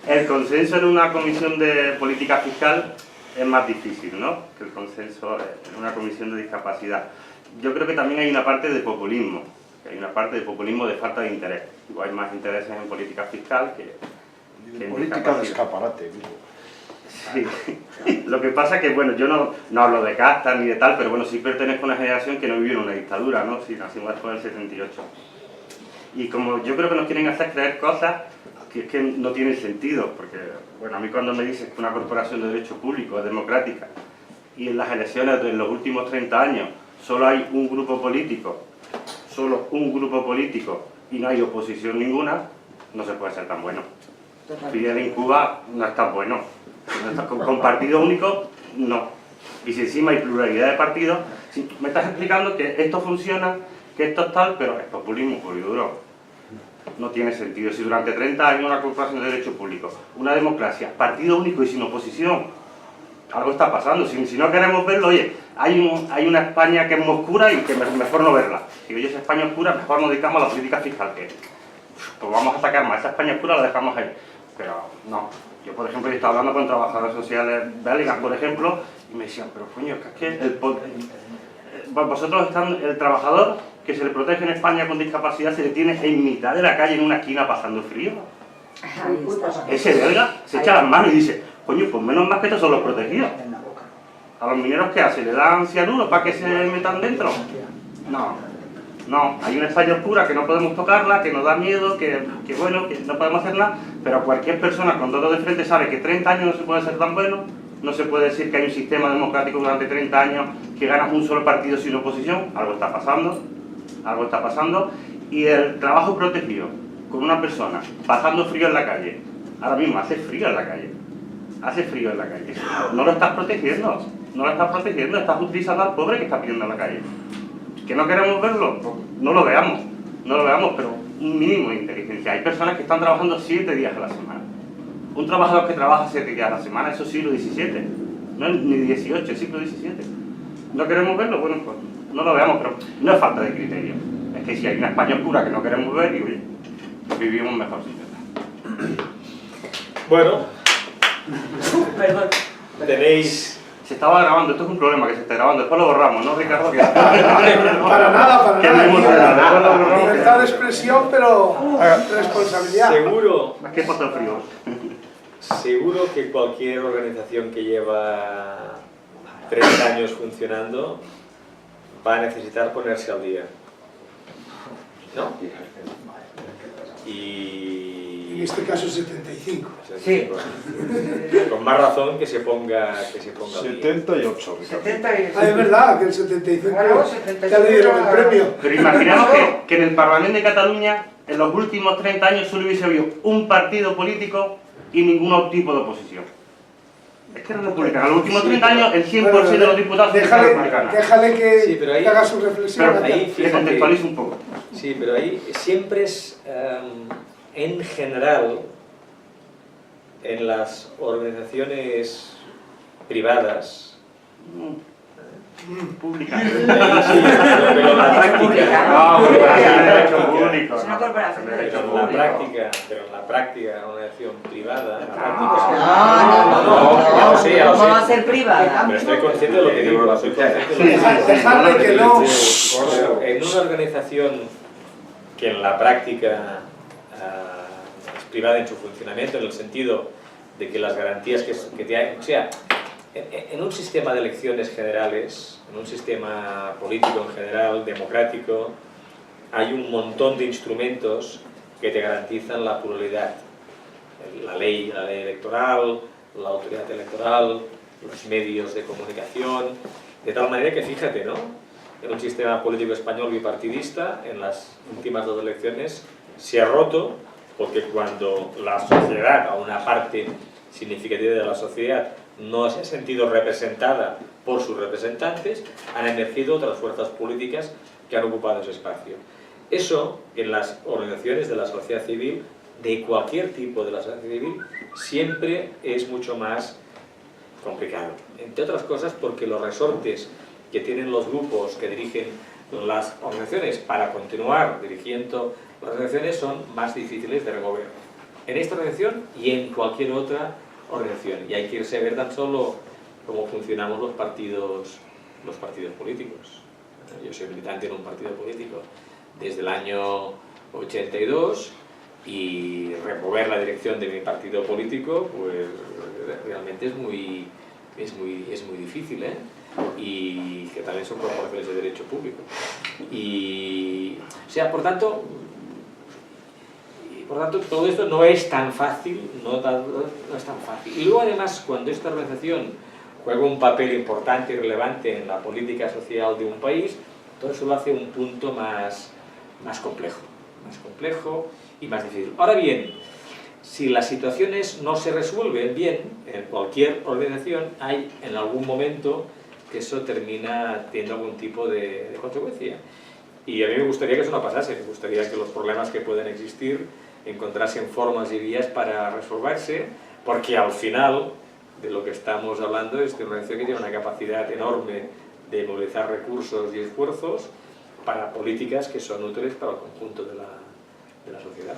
El consenso en una comisión de política fiscal es más difícil, ¿no?, que el consenso en una comisión de discapacidad. Yo creo que también hay una parte de populismo, de falta de interés. Igual hay más intereses en política fiscal que en política de escaparate, digo. Sí. Lo que pasa es que, bueno, yo no hablo de castas ni de tal, pero bueno, sí pertenezco a una generación que no vivió en una dictadura, ¿no? Sí, nacimos después del 78. Y como yo creo que nos quieren hacer creer cosas que es que no tienen sentido, porque, bueno, a mí cuando me dices que una corporación de derecho público es democrática y en las elecciones de los últimos 30 años solo hay un grupo político, y no hay oposición ninguna, no se puede ser tan bueno. Fidel en Cuba no es tan bueno. Con partido único, no. Y si encima hay pluralidad de partidos, si me estás explicando que esto funciona, que esto es tal, pero es populismo puro y duro. No tiene sentido. Si durante 30 años una corporación de derecho público, una democracia, partido único y sin oposición, algo está pasando. Si no queremos verlo, oye, hay una España que es muy oscura y que mejor no verla. Si oye, esa España oscura, mejor nos dedicamos a la política fiscal, que pues vamos a sacar más. Esa España oscura la dejamos ahí. Pero no. Yo, por ejemplo, he estado hablando con trabajadores sociales belgas, por ejemplo, y me decían, pero coño, es que vosotros están, el trabajador que se le protege en España con discapacidad se le tiene en mitad de la calle en una esquina pasando frío. Ese belga se echa las manos y dice, coño, pues menos mal que estos son los protegidos. ¿A los mineros qué hace? ¿Le dan cianuro para que se metan dentro? No, hay una España oscura que no podemos tocarla, que nos da miedo, que bueno, que no podemos hacer nada, pero cualquier persona con dedos de frente sabe que 30 años no se puede ser tan bueno, no se puede decir que hay un sistema democrático durante 30 años que ganas un solo partido sin oposición, algo está pasando, y el trabajo protegido con una persona pasando frío en la calle, ahora mismo hace frío en la calle, no lo estás protegiendo, estás utilizando al pobre que está pidiendo en la calle. ¿Que no queremos verlo? Pues no lo veamos, pero un mínimo de inteligencia. Hay personas que están trabajando 7 días a la semana. Un trabajador que trabaja 7 días a la semana, eso es siglo XVII, no es ni XVIII, es siglo XVII. ¿No queremos verlo? Bueno, pues no lo veamos, pero no es falta de criterio. Es que si hay una España oscura que no queremos ver, y oye, vivimos mejor sin verla. Bueno, Perdón. tenéis... Se estaba grabando, esto es un problema que se esté grabando, después lo borramos, ¿no, Ricardo? Para nada. Libertad de expresión, pero responsabilidad. Seguro Es que he puesto el frío. Seguro que cualquier organización que lleva 30 años funcionando va a necesitar ponerse al día, ¿no? En este caso 75. Sí. Con más razón que se ponga al día. 78, Ricardo. Es verdad que el 75 Bueno, ya le dieron el premio. Pero imaginamos que en el Parlamento de Cataluña, en los últimos 30 años, solo hubiese habido un partido político y ningún tipo de oposición. Es que era republicana. En los últimos 30 años, el 100% de los diputados son republicanos. Déjale que, Sí, pero ahí- que haga su reflexión. Pero ahí, le fíjate. contextualizo un poco. Sí, pero ahí siempre es, en general, en las organizaciones privadas, Pública. ahí sí, pero en la práctica, No, derecho público. Es una corporación de derecho pero en la práctica, una organización privada, en la práctica, ya lo sé, ya lo ¿Cómo va a sé. ser privada? Pero estoy consciente de lo que digo, soy consciente de lo que digo. Dejarle que no. En una organización que en la práctica es privada en su funcionamiento, en el sentido de que las garantías que te hay, o sea, en un sistema de elecciones generales, en un sistema político en general, democrático, hay un montón de instrumentos que te garantizan la pluralidad. La ley electoral, la autoridad electoral, los medios de comunicación, de tal manera que, fíjate, ¿no?, en un sistema político español bipartidista, en las últimas 2 elecciones, se ha roto, porque cuando la sociedad, a una parte significativa de la sociedad, no se ha sentido representada por sus representantes, han emergido otras fuerzas políticas que han ocupado ese espacio. Eso, en las organizaciones de la sociedad civil, de cualquier tipo de la sociedad civil, siempre es mucho más complicado. Entre otras cosas porque los resortes que tienen los grupos que dirigen las organizaciones para continuar dirigiendo las organizaciones son más difíciles de remover. En esta organización y en cualquier otra organización. Y hay que irse a ver tan solo cómo funcionamos los partidos políticos. Yo soy militante en un partido político desde el año 82 y remover la dirección de mi partido político pues realmente es muy difícil, ¿eh? Y que también son corporaciones de derecho público. Y, o sea, por tanto, todo esto no es tan fácil, no es tan fácil. Y luego además, cuando esta organización juega un papel importante y relevante en la política social de un país, todo eso lo hace un punto más complejo y más difícil. Ahora bien, si las situaciones no se resuelven bien en cualquier organización, hay en algún momento que eso termina teniendo algún tipo de consecuencia. Y a mí me gustaría que eso no pasase, me gustaría que los problemas que pueden existir encontrasen formas y vías para resolverse, porque al final de lo que estamos hablando es de una organización que tiene una capacidad enorme de movilizar recursos y esfuerzos para políticas que son útiles para el conjunto de la sociedad.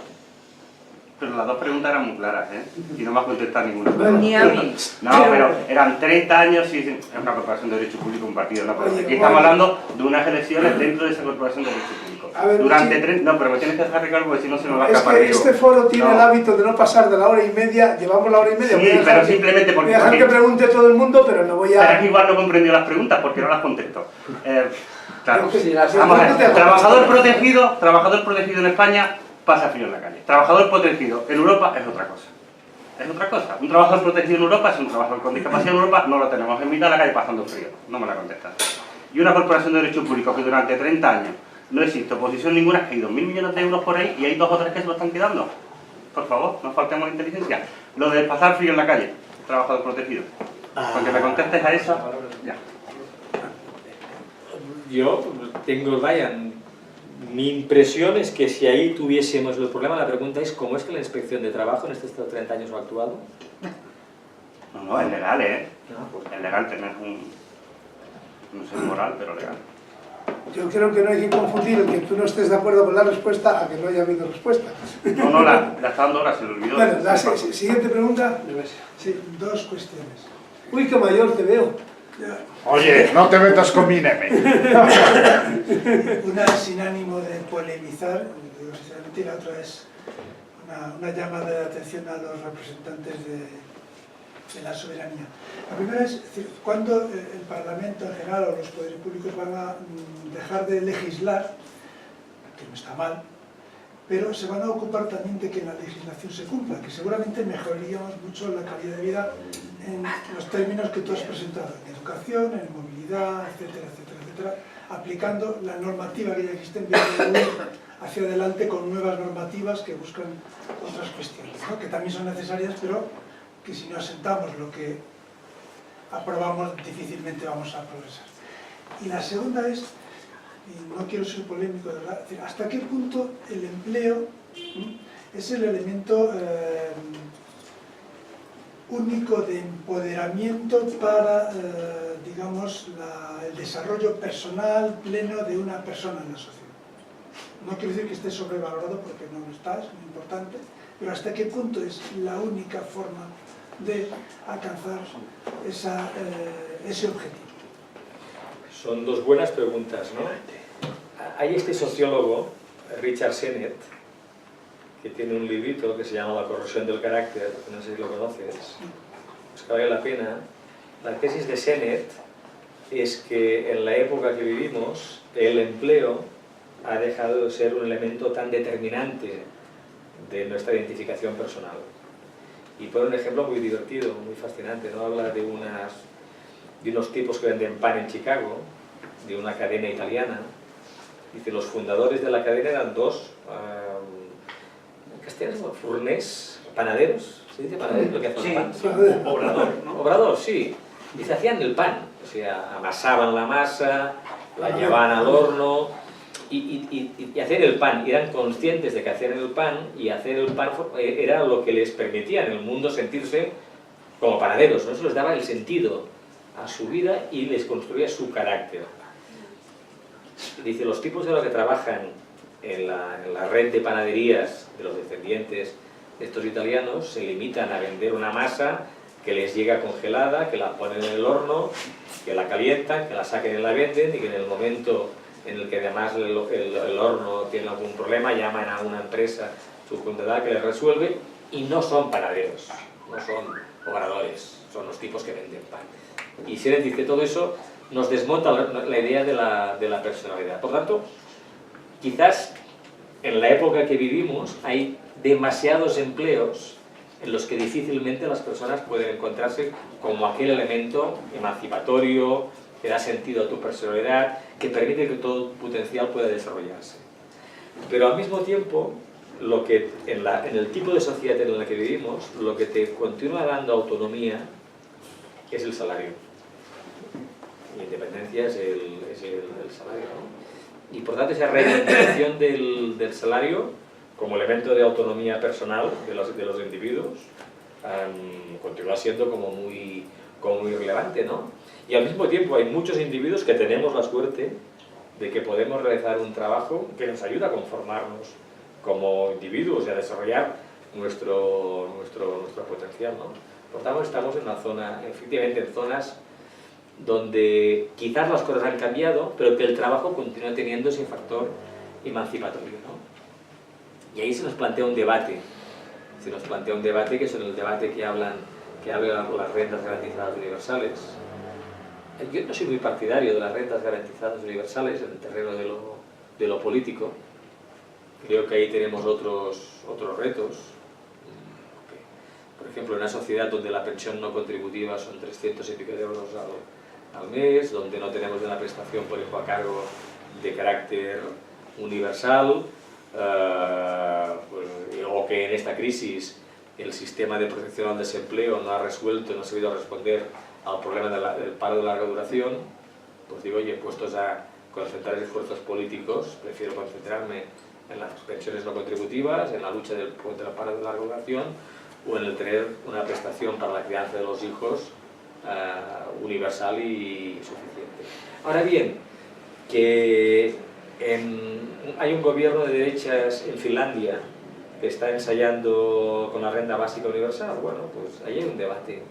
Pero las dos preguntas eran muy claras, ¿eh? Y no me has contestado ninguna. Ni a mí. No, pero eran 30 años y es una corporación de derecho público, un partido, no, pero aquí estamos hablando de unas elecciones dentro de esa corporación de derecho público. A ver, Durante 30... No, pero me tienes que dejar, Ricardo, porque si no se nos va a escapar. Es que este foro tiene el hábito de no pasar de la hora y media, llevamos la hora y media. Sí, pero simplemente porque... Voy a dejar que pregunte todo el mundo, pero no voy a... Pero es que igual no comprendió las preguntas porque no las contesto. Claro, Sí, vamos a ver, trabajador protegido en España pasa frío en la calle. Trabajador protegido en Europa es otra cosa. Es otra cosa. Un trabajador protegido en Europa es un trabajador con discapacidad en Europa, no lo tenemos en mitad de la calle pasando frío. No me la contestas. Y una corporación de derecho público que durante 30 años no existe oposición ninguna, que hay 2.000 millones de euros por ahí y hay 2 o 3 que se lo están quedando. Por favor, no faltemos inteligencia. Lo de pasar frío en la calle, trabajador protegido. Porque me contestes a eso, ya. Yo tengo, mi impresión es que si ahí tuviésemos el problema, la pregunta es ¿cómo es que la inspección de trabajo en estos 30 años no ha actuado? No, es legal, ¿eh? Es legal tener no sé, moral, pero legal. Yo creo que no hay que confundir el que tú no estés de acuerdo con la respuesta a que no haya habido respuesta. No, la está dando ahora, se lo olvidó. Bueno, la siguiente pregunta. Sí, 2 cuestiones. Uy, qué mayor te veo. Ya. Oye, no te metas con mi neme. Una sin ánimo de polemizar, digo sinceramente, y la otra es una llamada de atención a los representantes de la soberanía. La primera es decir, ¿cuándo el Parlamento en general o los poderes públicos van a dejar de legislar, que no está mal, pero se van a ocupar también de que la legislación se cumpla, que seguramente mejoraríamos mucho la calidad de vida en los términos que tú has presentado, en educación, en movilidad, etcétera, etcétera, etcétera, aplicando la normativa que ya existe en vez de ir hacia adelante con nuevas normativas que buscan otras cuestiones, ¿no? Que también son necesarias, pero que si no asentamos lo que aprobamos, difícilmente vamos a progresar. Y la segunda es, y no quiero ser polémico, de verdad, es decir, ¿hasta qué punto el empleo es el elemento único de empoderamiento para, digamos, el desarrollo personal pleno de una persona en la sociedad? No quiero decir que esté sobrevalorado porque no lo está, es muy importante, pero ¿hasta qué punto es la única forma de alcanzar ese objetivo? Son 2 buenas preguntas, ¿no? Hay este sociólogo, Richard Sennett, que tiene un librito que se llama La corrosión del carácter, no sé si lo conoces, pues que vale la pena. La tesis de Sennett es que en la época que vivimos, el empleo ha dejado de ser un elemento tan determinante de nuestra identificación personal. Y pone un ejemplo muy divertido, muy fascinante, ¿no? Habla de unos tipos que venden pan en Chicago, de una cadena italiana. Dice, los fundadores de la cadena eran 2 castellano, furnés, panaderos, ¿se dice panaderos? Lo que hacen el pan. Obrador, ¿no? Obrador, sí. Y se hacían el pan, o sea, amasaban la masa, la llevaban al horno y hacer el pan. Y eran conscientes de que hacían el pan y hacer el pan era lo que les permitía en el mundo sentirse como panaderos, ¿no? Eso les daba el sentido a su vida y les construía su carácter. Dice, los tipos de los que trabajan en la red de panaderías de los descendientes de estos italianos se limitan a vender una masa que les llega congelada, que la ponen en el horno, que la calientan, que la saquen y la venden, y que en el momento en el que además el horno tiene algún problema llaman a una empresa subcontratada que les resuelve, y no son panaderos, no son obradores, son los tipos que venden pan. Y si les dice todo eso, nos desmonta la idea de la personalidad. Por tanto, quizás en la época que vivimos hay demasiados empleos en los que difícilmente las personas pueden encontrarse como aquel elemento emancipatorio, que da sentido a tu personalidad, que permite que todo tu potencial pueda desarrollarse. Pero al mismo tiempo, lo que en el tipo de sociedad en la que vivimos, lo que te continúa dando autonomía es el salario. Y independencia es el salario, ¿no? Y por tanto esa reivindicación del salario como elemento de autonomía personal de los individuos continúa siendo como muy relevante, ¿no? Y al mismo tiempo hay muchos individuos que tenemos la suerte de que podemos realizar un trabajo que nos ayuda a conformarnos como individuos y a desarrollar nuestro potencial, ¿no? Por tanto, estamos en una zona, efectivamente en zonas donde quizás las cosas han cambiado, pero que el trabajo continúa teniendo ese factor emancipatorio, ¿no? Y ahí se nos plantea un debate, que es el debate que hablan las rentas garantizadas universales. Yo no soy muy partidario de las rentas garantizadas universales en el terreno de lo político. Creo que ahí tenemos otros retos. Por ejemplo, en una sociedad donde la pensión no contributiva son 300 y pico de euros al mes, donde no tenemos una prestación por hijo a cargo de carácter universal, o que en esta crisis el sistema de protección al desempleo no ha sabido responder al problema del paro de larga duración, pues digo, oye, puestos a concentrar esfuerzos políticos, prefiero concentrarme en las pensiones no contributivas, en la lucha contra el paro de larga duración, o en el tener una prestación para la crianza de los hijos universal y suficiente. Ahora bien, que hay un gobierno de derechas en Finlandia que está ensayando con la renta básica universal, bueno, pues ahí hay un debate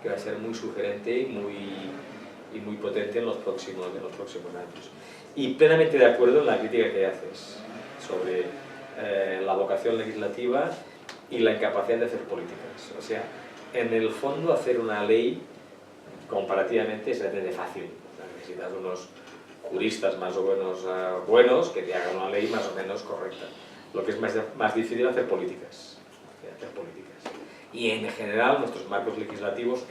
que va a ser muy sugerente y muy potente en los próximos años. Y plenamente de acuerdo en la crítica que haces sobre la vocación legislativa y la incapacidad de hacer políticas. O sea, en el fondo hacer una ley comparativamente es relativamente fácil. O sea, necesitas unos juristas más o menos buenos que te hagan una ley más o menos correcta. Lo que es más difícil es hacer políticas. Y en general nuestros marcos legislativos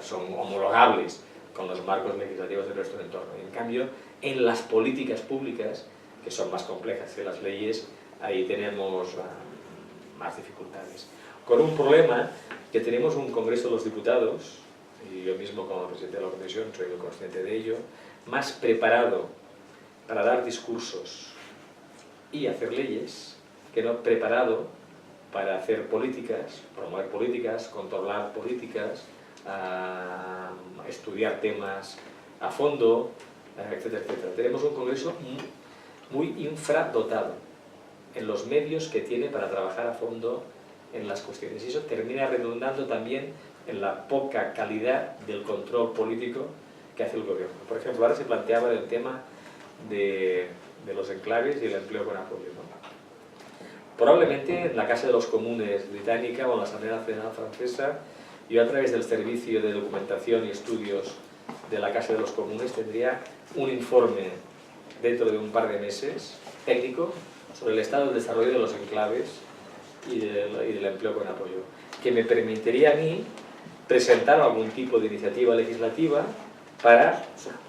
son homologables con los marcos legislativos de nuestro entorno. Y en cambio, en las políticas públicas, que son más complejas que las leyes, ahí tenemos más dificultades. Con un problema que tenemos un Congreso de los Diputados, y yo mismo como presidente de la Comisión soy muy consciente de ello, más preparado para dar discursos y hacer leyes, que no preparado para hacer políticas, promover políticas, controlar políticas, estudiar temas a fondo, etcétera, etcétera. Tenemos un Congreso muy infradotado en los medios que tiene para trabajar a fondo en las cuestiones. Y eso termina redundando también en la poca calidad del control político que hace el gobierno. Por ejemplo, ahora se planteaba el tema de los enclaves y el empleo con apoyo, ¿no? Probablemente en la Casa de los Comunes británica o en la Asamblea Nacional francesa, yo a través del Servicio de Documentación y Estudios de la Casa de los Comunes tendría un informe dentro de un par de meses, técnico, sobre el estado del desarrollo de los enclaves y del empleo con apoyo, que me permitiría a mí presentar algún tipo de iniciativa legislativa para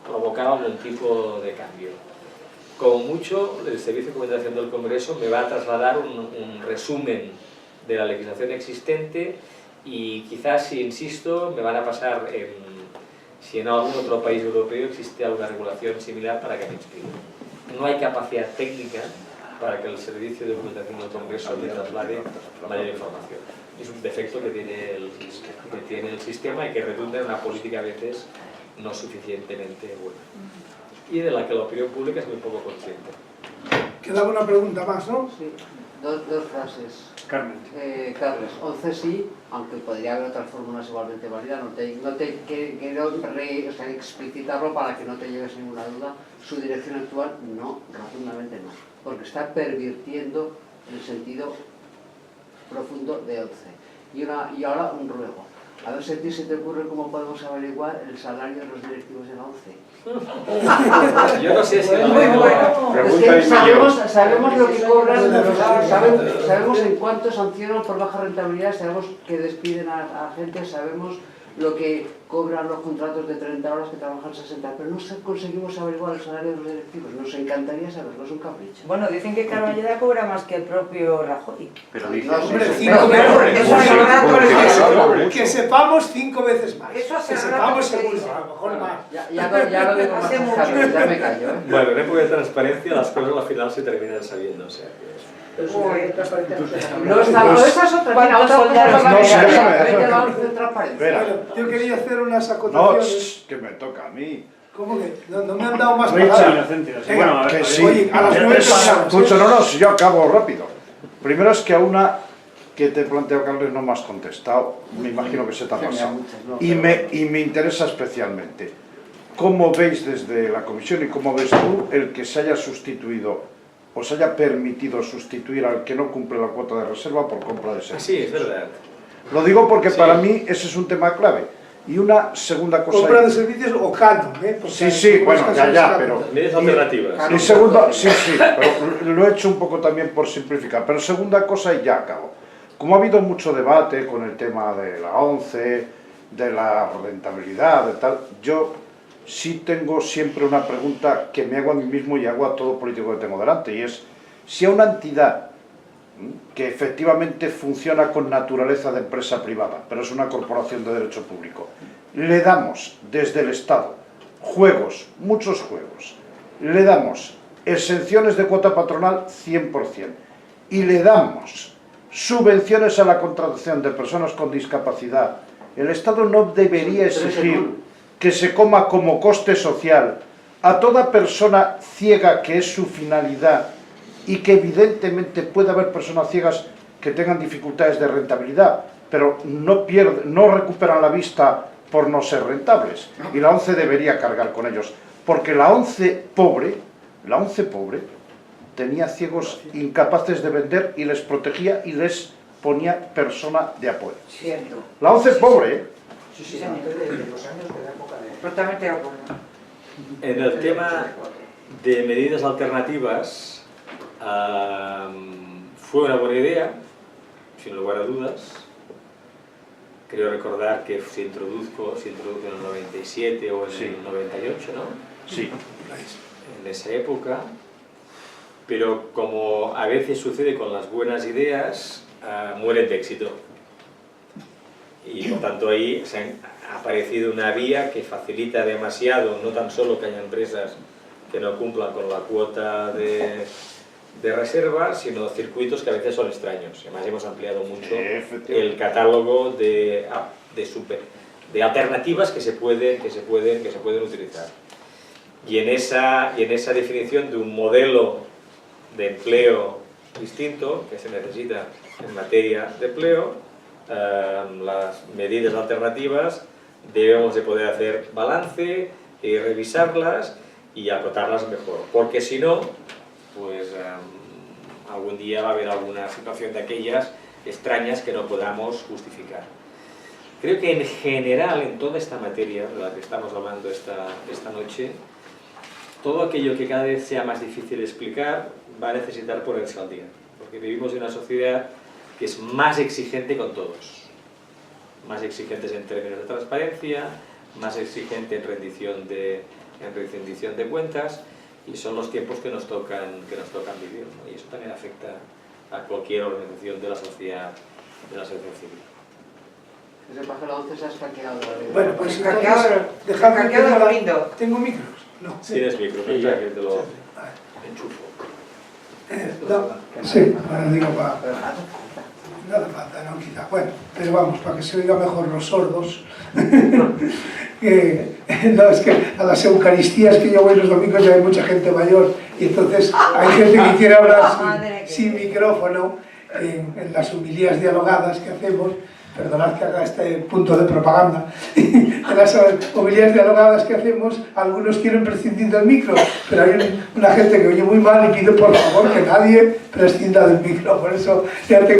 provocar algún tipo de cambio. como mucho, el Servicio de Comunicación del Congreso me va a trasladar un resumen de la legislación existente y quizás, si insisto, me van a pasar si en algún otro país europeo existe alguna regulación similar para que me explique. No hay capacidad técnica para que el Servicio de Documentación del Congreso le traslade mayor información. Es un defecto que tiene el sistema y que redunda en una política a veces no suficientemente buena. Y de la que la opinión pública es muy poco consciente. Quedaba una pregunta más, ¿no? Sí, dos frases. Carmen. Carles, 11 sí, aunque podría haber otras fórmulas igualmente válidas, no te quiero explicitarlo para que no te lleves ninguna duda. Su dirección actual, no, rotundamente no, porque está pervirtiendo el sentido profundo de 11. Y ahora un ruego. A ver si a ti se te ocurre cómo podemos averiguar el salario de los directivos de la 11. Yo no sé si... Sabemos lo que cobran, sabemos en cuánto sancionan por baja rentabilidad, sabemos que despiden a gente, sabemos lo que cobran los contratos de 30 horas que trabajan 60, pero no conseguimos averiguar el salario de los directivos. Nos encantaría saberlo, es un capricho. Bueno, dicen que Carballeda cobra más que el propio Rajoy. Pero dice... Que sepamos 5 veces más. Eso hace que sepamos rato que seguro, dice. a lo mejor más. Ya lo digo más, Carlos, ya me callo. Bueno, en época de transparencia las cosas al final se terminan sabiendo, o sea que... Pero si hay transparente no se sabe. No está, esa es otra. Mira, otra cosa No, sí, déjame. transparencia. Yo quería hacer unas No, acotaciones. que me toca a mí. ¿Cómo que? No me han dado más Richard, palabras. Inocencio. Venga, Bueno, a ver, Que sí. Oye, a las 9 pasamos. Escucho, no, si yo acabo rápido. Primero es que a una que te he planteado, Carlos, no me has contestado. Me imagino que se te ha pasado. Y me interesa especialmente. ¿Cómo veis desde la comisión y cómo ves tú el que se haya sustituido o se haya permitido sustituir al que no cumple la cuota de reserva por compra de servicios? Sí, es verdad. Lo digo porque Sí. para mí ese es un tema clave. Y una segunda cosa... Compra de servicios o canon, ¿eh? Porque Sí, sí, en bueno, algunos ya, casos ya, es pero... Medidas alternativas. Y segundo, sí, pero lo he hecho un poco también por simplificar. Pero segunda cosa y ya acabo. Como ha habido mucho debate con el tema de la ONCE, de la rentabilidad, de tal, yo sí tengo siempre una pregunta que me hago a mí mismo y hago a todo político que tengo delante, y es si a una entidad que efectivamente funciona con naturaleza de empresa privada, pero es una corporación de derecho público, le damos desde el Estado juegos, muchos juegos, le damos exenciones de cuota patronal 100%, y le damos subvenciones a la contratación de personas con discapacidad, el Estado no debería exigir que se coma como coste social a toda persona ciega, que es su finalidad, y que evidentemente puede haber personas ciegas que tengan dificultades de rentabilidad, pero no recuperan la vista por no ser rentables, y la ONCE debería cargar con ellos, porque la ONCE pobre tenía ciegos incapaces de vender y les protegía y les ponía persona de apoyo. Cierto. La ONCE pobre, Sí, sí, antes de los años de la época de... Totalmente de acuerdo. En el tema de medidas alternativas, fue una buena idea, sin lugar a dudas. Creo recordar que se introdujo en el 97 o en el 98, ¿no? sí, En esa época. Pero como a veces sucede con las buenas ideas, mueren de éxito. Y por tanto ahí ha aparecido una vía que facilita demasiado, no tan solo que haya empresas que no cumplan con la cuota de reserva, sino circuitos que a veces son extraños. Además hemos ampliado mucho el catálogo de alternativas que se pueden utilizar. Y en esa definición de un modelo de empleo distinto que se necesita en materia de empleo, las medidas alternativas debemos de poder hacer balance y revisarlas y acotarlas mejor, porque si no, pues algún día va a haber alguna situación de aquellas extrañas que no podamos justificar. Creo que en general, en toda esta materia de la que estamos hablando esta noche, todo aquello que cada vez sea más difícil de explicar va a necesitar ponerse al día, porque vivimos en una sociedad que es más exigente con todos, más exigentes en términos de transparencia, más exigente en rendición de cuentas, y son los tiempos que nos tocan vivir, ¿no? Y eso también afecta a cualquier organización de la sociedad civil. Ese pájaro 11 se ha escaqueado. Bueno, pues Escaqueado, dejadme escaqueado que lo diga- lindo. ¿Tengo micros? No. Tienes micro, Sí, ya ya. que te lo enchufo. No, sí, ahora digo para... No hace falta, no, quizá. Bueno, pero vamos, para que se oiga mejor los sordos. No, es que a las Eucaristías que yo voy los domingos ya hay mucha gente mayor y entonces hay gente que quiere hablar sin micrófono en las homilías dialogadas que hacemos. Perdonad que haga este punto de propaganda. En las homilías dialogadas que hacemos, algunos quieren prescindir del micro, pero hay una gente que oye muy mal y pide por favor que nadie prescinda del micro. Por eso ya tengo